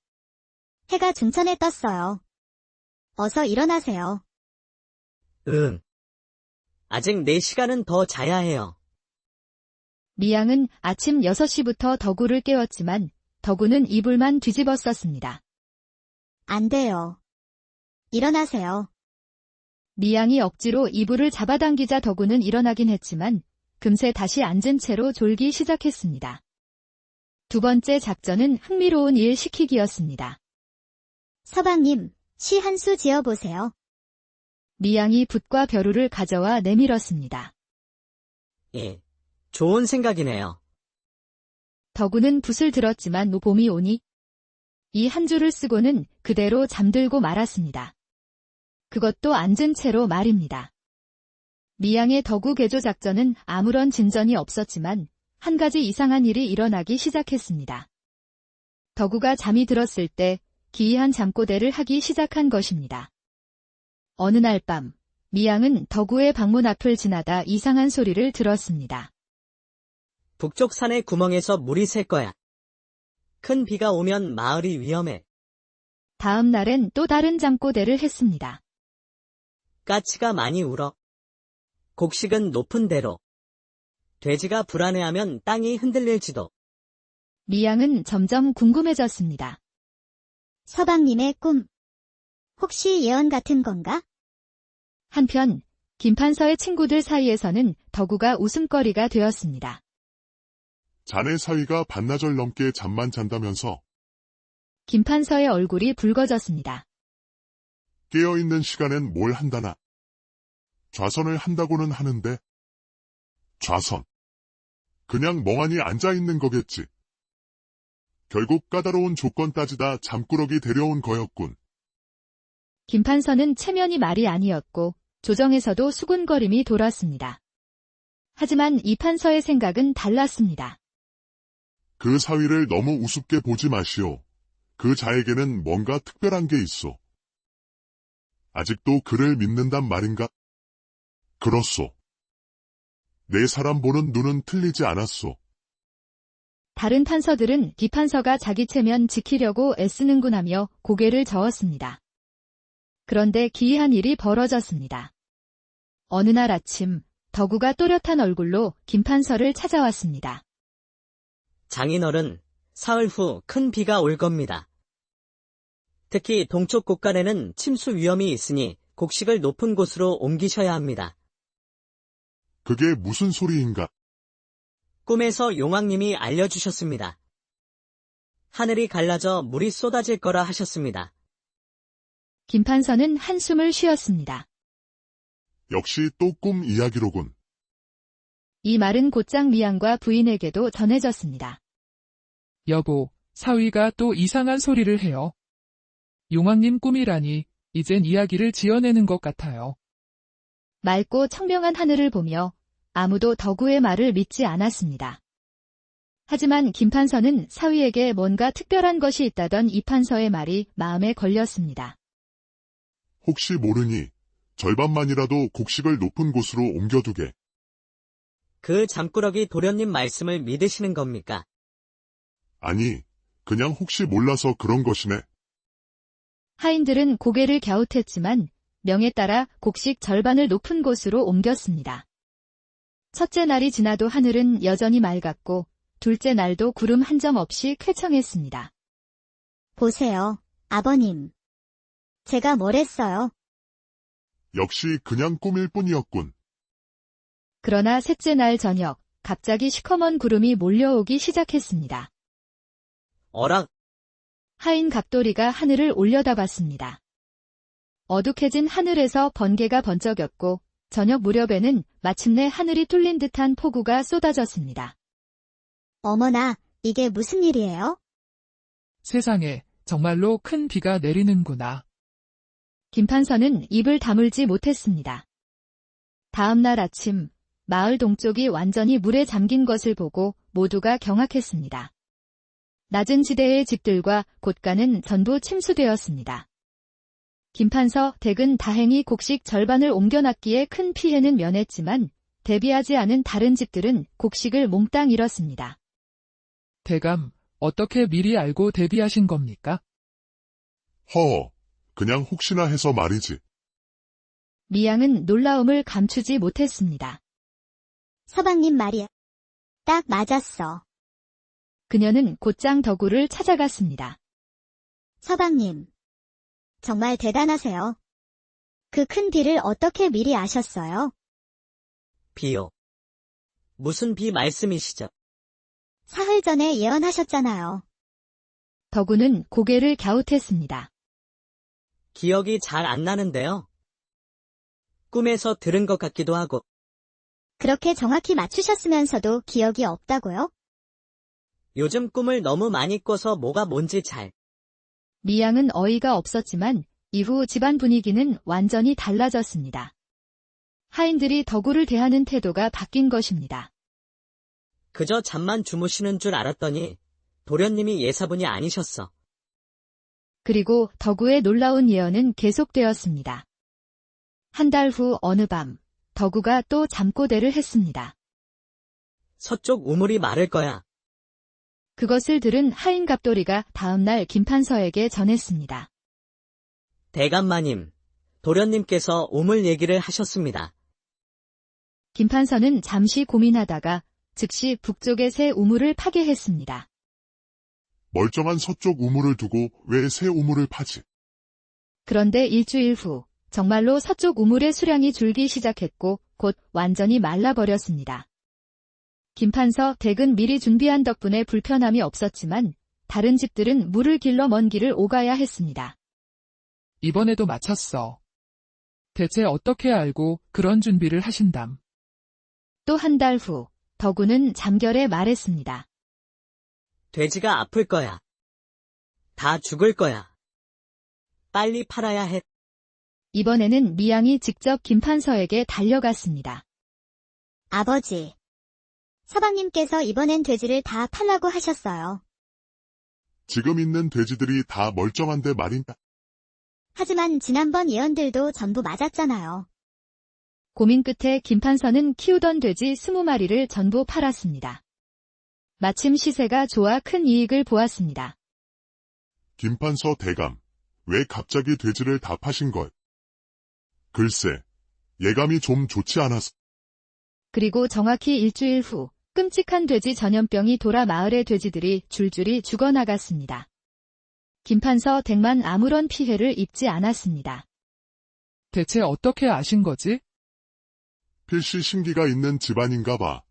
해가 중천에 떴어요. 어서 일어나세요. 아직 4시간은 더 자야 해요. 미양은 아침 6시부터 덕우를 깨웠지만 덕우는 이불만 뒤집어 썼습니다. 안 돼요. 일어나세요. 미양이 억지로 이불을 잡아당기자 덕우는 일어나긴 했지만 금세 다시 앉은 채로 졸기 시작했습니다. 두 번째 작전은 흥미로운 일 시키기였습니다. 서방님, 시 한 수 지어보세요. 미양이 붓과 벼루를 가져와 내밀었습니다. 예, 좋은 생각이네요. 덕우는 붓을 들었지만 봄이 오니 이 한 줄을 쓰고는 그대로 잠들고 말았습니다. 그것도 앉은 채로 말입니다. 미양의 덕우 개조 작전은 아무런 진전이 없었지만 한 가지 이상한 일이 일어나기 시작했습니다. 덕우가 잠이 들었을 때 기이한 잠꼬대를 하기 시작한 것입니다. 어느 날 밤, 미양은 덕우의 방문 앞을 지나다 이상한 소리를 들었습니다. 북쪽 산의 구멍에서 물이 셀 거야. 큰 비가 오면 마을이 위험해. 다음 날엔 또 다른 잠꼬대를 했습니다. 까치가 많이 울어. 곡식은 높은 데로. 돼지가 불안해하면 땅이 흔들릴지도. 미양은 점점 궁금해졌습니다. 서방님의 꿈. 혹시 예언 같은 건가? 한편 김판서의 친구들 사이에서는 덕우가 웃음거리가 되었습니다. 자네 사위가 반나절 넘게 잠만 잔다면서 김판서의 얼굴이 붉어졌습니다. 깨어있는 시간엔 뭘 한다나. 좌선을 한다고는 하는데. 좌선. 그냥 멍하니 앉아있는 거겠지. 결국 까다로운 조건 따지다 잠꾸러기 데려온 거였군. 김판서는 체면이 말이 아니었고 조정에서도 수군거림이 돌았습니다. 하지만 이 판서의 생각은 달랐습니다. 그 사위를 너무 우습게 보지 마시오. 그 자에게는 뭔가 특별한 게 있어. 아직도 그를 믿는단 말인가? 그렇소. 내 사람 보는 눈은 틀리지 않았소. 다른 판서들은 기판서가 자기 체면 지키려고 애쓰는군 하며 고개를 저었습니다. 그런데 기이한 일이 벌어졌습니다. 어느 날 아침, 덕우가 또렷한 얼굴로 김판서를 찾아왔습니다. 장인어른, 사흘 후 큰 비가 올 겁니다. 특히 동쪽 곳간에는 침수 위험이 있으니 곡식을 높은 곳으로 옮기셔야 합니다. 그게 무슨 소리인가? 꿈에서 용왕님이 알려주셨습니다. 하늘이 갈라져 물이 쏟아질 거라 하셨습니다. 김판서는 한숨을 쉬었습니다. 역시 또 꿈 이야기로군. 이 말은 곧장 미양과 부인에게도 전해졌습니다. 여보, 사위가 또 이상한 소리를 해요. 용왕님 꿈이라니, 이젠 이야기를 지어내는 것 같아요. 맑고 청명한 하늘을 보며 아무도 덕우의 말을 믿지 않았습니다. 하지만 김판서는 사위에게 뭔가 특별한 것이 있다던 이 판서의 말이 마음에 걸렸습니다. 혹시 모르니 절반만이라도 곡식을 높은 곳으로 옮겨두게. 그 잠꾸러기 도련님 말씀을 믿으시는 겁니까? 아니, 그냥 혹시 몰라서 그런 것이네. 하인들은 고개를 갸웃했지만 명에 따라 곡식 절반을 높은 곳으로 옮겼습니다. 첫째 날이 지나도 하늘은 여전히 맑았고 둘째 날도 구름 한 점 없이 쾌청했습니다. 보세요, 아버님. 제가 뭘 했어요? 역시 그냥 꿈일 뿐이었군. 그러나 셋째 날 저녁, 갑자기 시커먼 구름이 몰려오기 시작했습니다. 어라, 하인 갑돌이가 하늘을 올려다봤습니다. 어둑해진 하늘에서 번개가 번쩍였고 저녁 무렵에는 마침내 하늘이 뚫린 듯한 폭우가 쏟아졌습니다. 어머나, 이게 무슨 일이에요? 세상에, 정말로 큰 비가 내리는구나. 김판서는 입을 다물지 못했습니다. 다음 날 아침, 마을 동쪽이 완전히 물에 잠긴 것을 보고 모두가 경악했습니다. 낮은 지대의 집들과 곳간은 전부 침수되었습니다. 김판서 댁은 다행히 곡식 절반을 옮겨놨기에 큰 피해는 면했지만 대비하지 않은 다른 집들은 곡식을 몽땅 잃었습니다. 대감, 어떻게 미리 알고 대비하신 겁니까? 그냥 혹시나 해서 말이지. 미양은 놀라움을 감추지 못했습니다. 서방님 말이야. 딱 맞았어. 그녀는 곧장 덕우를 찾아갔습니다. 서방님. 정말 대단하세요. 그 큰 비를 어떻게 미리 아셨어요? 비요. 무슨 비 말씀이시죠? 사흘 전에 예언하셨잖아요. 덕우는 고개를 갸웃했습니다. 기억이 잘 안 나는데요. 꿈에서 들은 것 같기도 하고. 그렇게 정확히 맞추셨으면서도 기억이 없다고요? 요즘 꿈을 너무 많이 꿔서 뭐가 뭔지 잘. 미양은 어이가 없었지만 이후 집안 분위기는 완전히 달라졌습니다. 하인들이 덕우를 대하는 태도가 바뀐 것입니다. 그저 잠만 주무시는 줄 알았더니 도련님이 예사분이 아니셨어. 그리고 덕우의 놀라운 예언은 계속되었습니다. 한 달 후 어느 밤, 덕우가 또 잠꼬대를 했습니다. 서쪽 우물이 마를 거야. 그것을 들은 하인 갑돌이가 다음날 김판서에게 전했습니다. 대감마님, 도련님께서 우물 얘기를 하셨습니다. 김판서는 잠시 고민하다가 즉시 북쪽의 새 우물을 파괴했습니다. 멀쩡한 서쪽 우물을 두고 왜 새 우물을 파지? 그런데 일주일 후 정말로 서쪽 우물의 수량이 줄기 시작했고 곧 완전히 말라버렸습니다. 김판서 댁은 미리 준비한 덕분에 불편함이 없었지만 다른 집들은 물을 길러 먼 길을 오가야 했습니다. 이번에도 마쳤어. 대체 어떻게 알고 그런 준비를 하신담? 또 한 달 후 덕우는 잠결에 말했습니다. 돼지가 아플 거야. 다 죽을 거야. 빨리 팔아야 해. 이번에는 미양이 직접 김판서에게 달려갔습니다. 아버지. 서방님께서 이번엔 돼지를 다 팔라고 하셨어요. 지금 있는 돼지들이 다 멀쩡한데 말인가? 하지만 지난번 예언들도 전부 맞았잖아요. 고민 끝에 김판서는 키우던 돼지 20마리를 전부 팔았습니다. 마침 시세가 좋아 큰 이익을 보았습니다. 김판서 대감, 왜 갑자기 돼지를 다 파신 걸? 글쎄, 예감이 좀 좋지 않아서. 그리고 정확히 일주일 후 끔찍한 돼지 전염병이 돌아 마을의 돼지들이 줄줄이 죽어나갔습니다. 김판서 댁만 아무런 피해를 입지 않았습니다. 대체 어떻게 아신 거지? 필시 신기가 있는 집안인가 봐.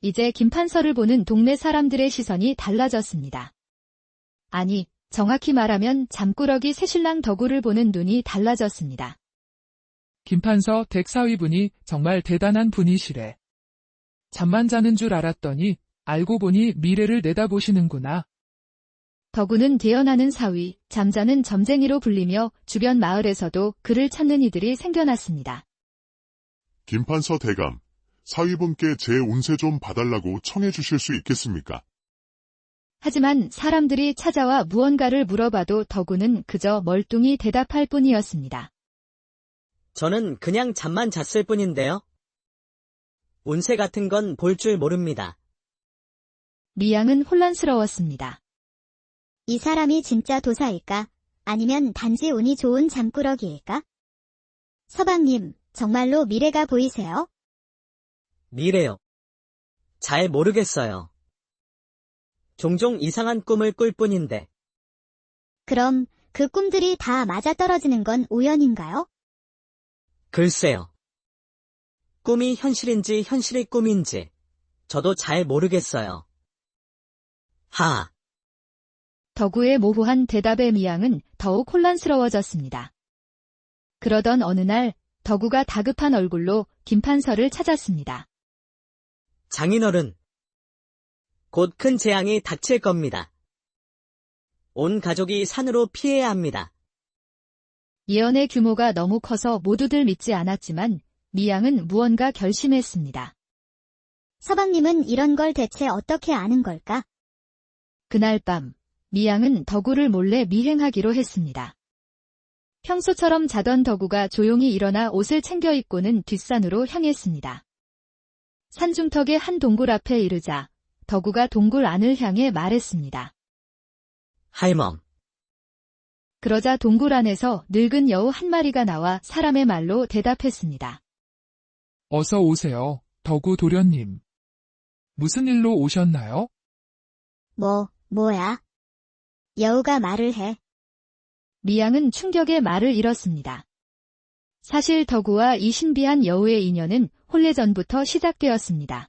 이제 김판서를 보는 동네 사람들의 시선이 달라졌습니다. 아니, 정확히 말하면 잠꾸러기 새신랑 덕우를 보는 눈이 달라졌습니다. 김판서 댁 사위분이 정말 대단한 분이시래. 잠만 자는 줄 알았더니 알고 보니 미래를 내다보시는구나. 덕우는 대연하는 사위, 잠자는 점쟁이로 불리며 주변 마을에서도 그를 찾는 이들이 생겨났습니다. 김판서 대감, 사위분께 제 운세 좀 봐달라고 청해 주실 수 있겠습니까? 하지만 사람들이 찾아와 무언가를 물어봐도 덕우는 그저 멀뚱히 대답할 뿐이었습니다. 저는 그냥 잠만 잤을 뿐인데요. 운세 같은 건 볼 줄 모릅니다. 미양은 혼란스러웠습니다. 이 사람이 진짜 도사일까? 아니면 단지 운이 좋은 잠꾸러기일까? 서방님, 정말로 미래가 보이세요? 미래요. 잘 모르겠어요. 종종 이상한 꿈을 꿀 뿐인데. 그럼 그 꿈들이 다 맞아떨어지는 건 우연인가요? 글쎄요. 꿈이 현실인지 현실이 꿈인지 저도 잘 모르겠어요. 하. 덕우의 모호한 대답에 미양은 더욱 혼란스러워졌습니다. 그러던 어느 날 덕우가 다급한 얼굴로 김판서를 찾았습니다. 장인어른. 곧 큰 재앙이 닥칠 겁니다. 온 가족이 산으로 피해야 합니다. 예언의 규모가 너무 커서 모두들 믿지 않았지만 미양은 무언가 결심했습니다. 서방님은 이런 걸 대체 어떻게 아는 걸까? 그날 밤 미양은 덕우를 몰래 미행하기로 했습니다. 평소처럼 자던 덕우가 조용히 일어나 옷을 챙겨 입고는 뒷산으로 향했습니다. 산중턱의 한 동굴 앞에 이르자 덕우가 동굴 안을 향해 말했습니다. 할멈. 그러자 동굴 안에서 늙은 여우 한 마리가 나와 사람의 말로 대답했습니다. 어서 오세요, 덕우 도련님. 무슨 일로 오셨나요? 뭐야? 여우가 말을 해. 미양은 충격에 말을 잃었습니다. 사실 덕우와 이 신비한 여우의 인연은 혼례전부터 시작되었습니다.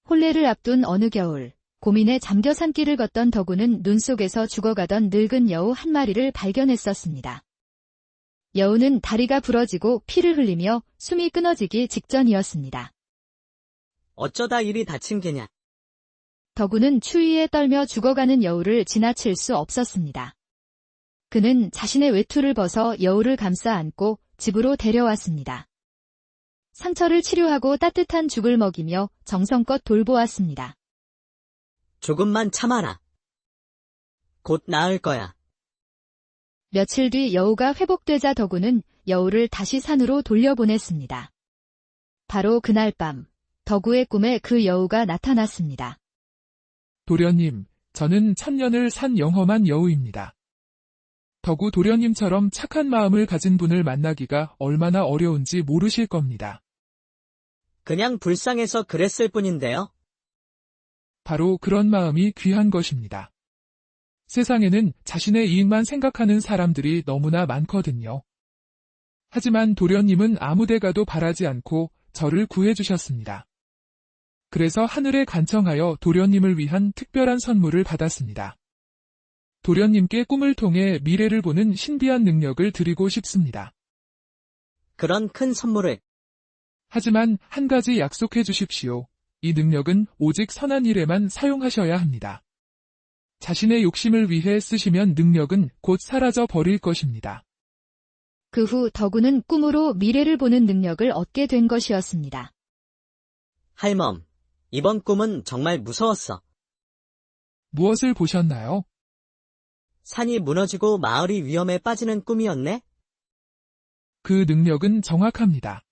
혼례를 앞둔 어느 겨울, 고민에 잠겨 산길을 걷던 덕우는 눈 속에서 죽어가던 늙은 여우 한 마리를 발견했었습니다. 여우는 다리가 부러지고 피를 흘리며 숨이 끊어지기 직전이었습니다. 어쩌다 이리 다친 게냐? 덕우는 추위에 떨며 죽어가는 여우를 지나칠 수 없었습니다. 그는 자신의 외투를 벗어 여우를 감싸 안고 집으로 데려왔습니다. 상처를 치료하고 따뜻한 죽을 먹이며 정성껏 돌보았습니다. 조금만 참아라. 곧 나을 거야. 며칠 뒤 여우가 회복되자 덕우는 여우를 다시 산으로 돌려보냈습니다. 바로 그날 밤, 덕우의 꿈에 그 여우가 나타났습니다. 도련님, 저는 천년을 산 영험한 여우입니다. 덕우 도련님처럼 착한 마음을 가진 분을 만나기가 얼마나 어려운지 모르실 겁니다. 그냥 불쌍해서 그랬을 뿐인데요. 바로 그런 마음이 귀한 것입니다. 세상에는 자신의 이익만 생각하는 사람들이 너무나 많거든요. 하지만 도련님은 아무데 가도 바라지 않고 저를 구해주셨습니다. 그래서 하늘에 간청하여 도련님을 위한 특별한 선물을 받았습니다. 도련님께 꿈을 통해 미래를 보는 신비한 능력을 드리고 싶습니다. 그런 큰 선물을. 하지만 한 가지 약속해 주십시오. 이 능력은 오직 선한 일에만 사용하셔야 합니다. 자신의 욕심을 위해 쓰시면 능력은 곧 사라져 버릴 것입니다. 그 후 덕우는 꿈으로 미래를 보는 능력을 얻게 된 것이었습니다. 할멈, 이번 꿈은 정말 무서웠어. 무엇을 보셨나요? 산이 무너지고 마을이 위험에 빠지는 꿈이었네? 그 능력은 정확합니다.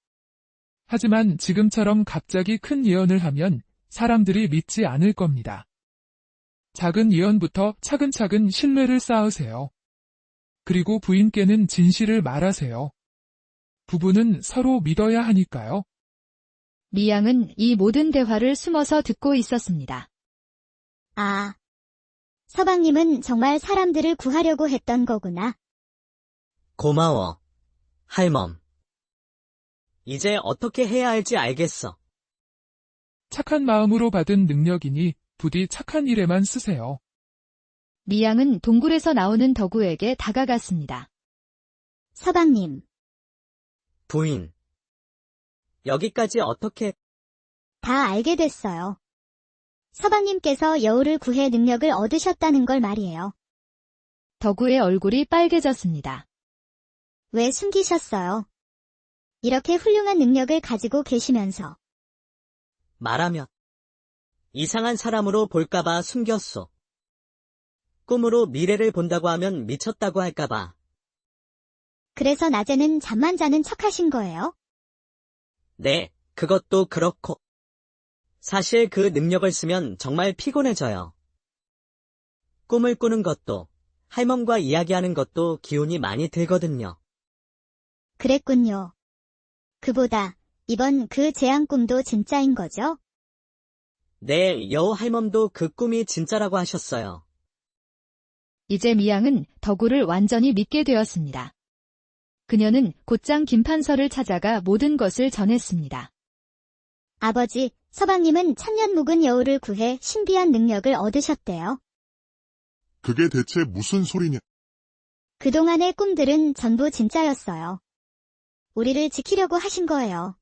하지만 지금처럼 갑자기 큰 예언을 하면 사람들이 믿지 않을 겁니다. 작은 예언부터 차근차근 신뢰를 쌓으세요. 그리고 부인께는 진실을 말하세요. 부부는 서로 믿어야 하니까요. 미양은 이 모든 대화를 숨어서 듣고 있었습니다. 아, 서방님은 정말 사람들을 구하려고 했던 거구나. 고마워, 할멈. 이제 어떻게 해야 할지 알겠어. 착한 마음으로 받은 능력이니 부디 착한 일에만 쓰세요. 미양은 동굴에서 나오는 덕우에게 다가갔습니다. 서방님, 부인. 여기까지 어떻게... 다 알게 됐어요. 서방님께서 여우를 구해 능력을 얻으셨다는 걸 말이에요. 덕우의 얼굴이 빨개졌습니다. 왜 숨기셨어요? 이렇게 훌륭한 능력을 가지고 계시면서. 말하면 이상한 사람으로 볼까봐 숨겼소. 꿈으로 미래를 본다고 하면 미쳤다고 할까봐. 그래서 낮에는 잠만 자는 척 하신 거예요? 네, 그것도 그렇고. 사실 그 능력을 쓰면 정말 피곤해져요. 꿈을 꾸는 것도, 할멈과 이야기하는 것도 기운이 많이 들거든요. 그랬군요. 그보다 이번 그 재앙 꿈도 진짜인 거죠? 네, 여우 할멈도 그 꿈이 진짜라고 하셨어요. 이제 미양은 덕우를 완전히 믿게 되었습니다. 그녀는 곧장 김판서를 찾아가 모든 것을 전했습니다. 아버지, 서방님은 천년 묵은 여우를 구해 신비한 능력을 얻으셨대요. 그게 대체 무슨 소리냐? 그동안의 꿈들은 전부 진짜였어요. 우리를 지키려고 하신 거예요.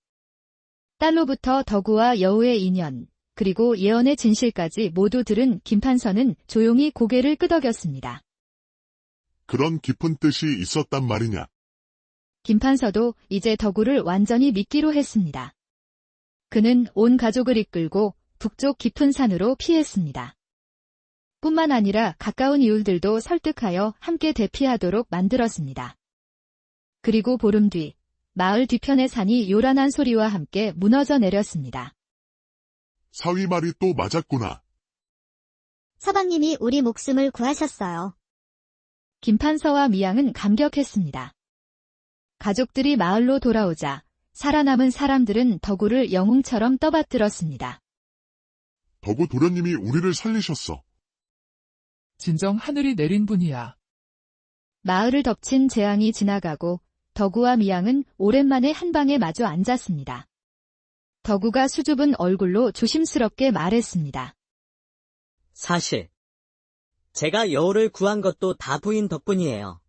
딸로부터 덕우와 여우의 인연, 그리고 예언의 진실까지 모두 들은 김판서는 조용히 고개를 끄덕였습니다. 그런 깊은 뜻이 있었단 말이냐? 김판서도 이제 덕우를 완전히 믿기로 했습니다. 그는 온 가족을 이끌고 북쪽 깊은 산으로 피했습니다. 뿐만 아니라 가까운 이웃들도 설득하여 함께 대피하도록 만들었습니다. 그리고 보름 뒤, 마을 뒤편의 산이 요란한 소리와 함께 무너져 내렸습니다. 사위 말이 또 맞았구나. 서방님이 우리 목숨을 구하셨어요. 김판서와 미양은 감격했습니다. 가족들이 마을로 돌아오자 살아남은 사람들은 덕우를 영웅처럼 떠받들었습니다. 덕우 도련님이 우리를 살리셨어. 진정 하늘이 내린 분이야. 마을을 덮친 재앙이 지나가고 덕우와 미양은 오랜만에 한 방에 마주 앉았습니다. 덕우가 수줍은 얼굴로 조심스럽게 말했습니다. 사실 제가 여우를 구한 것도 다 부인 덕분이에요.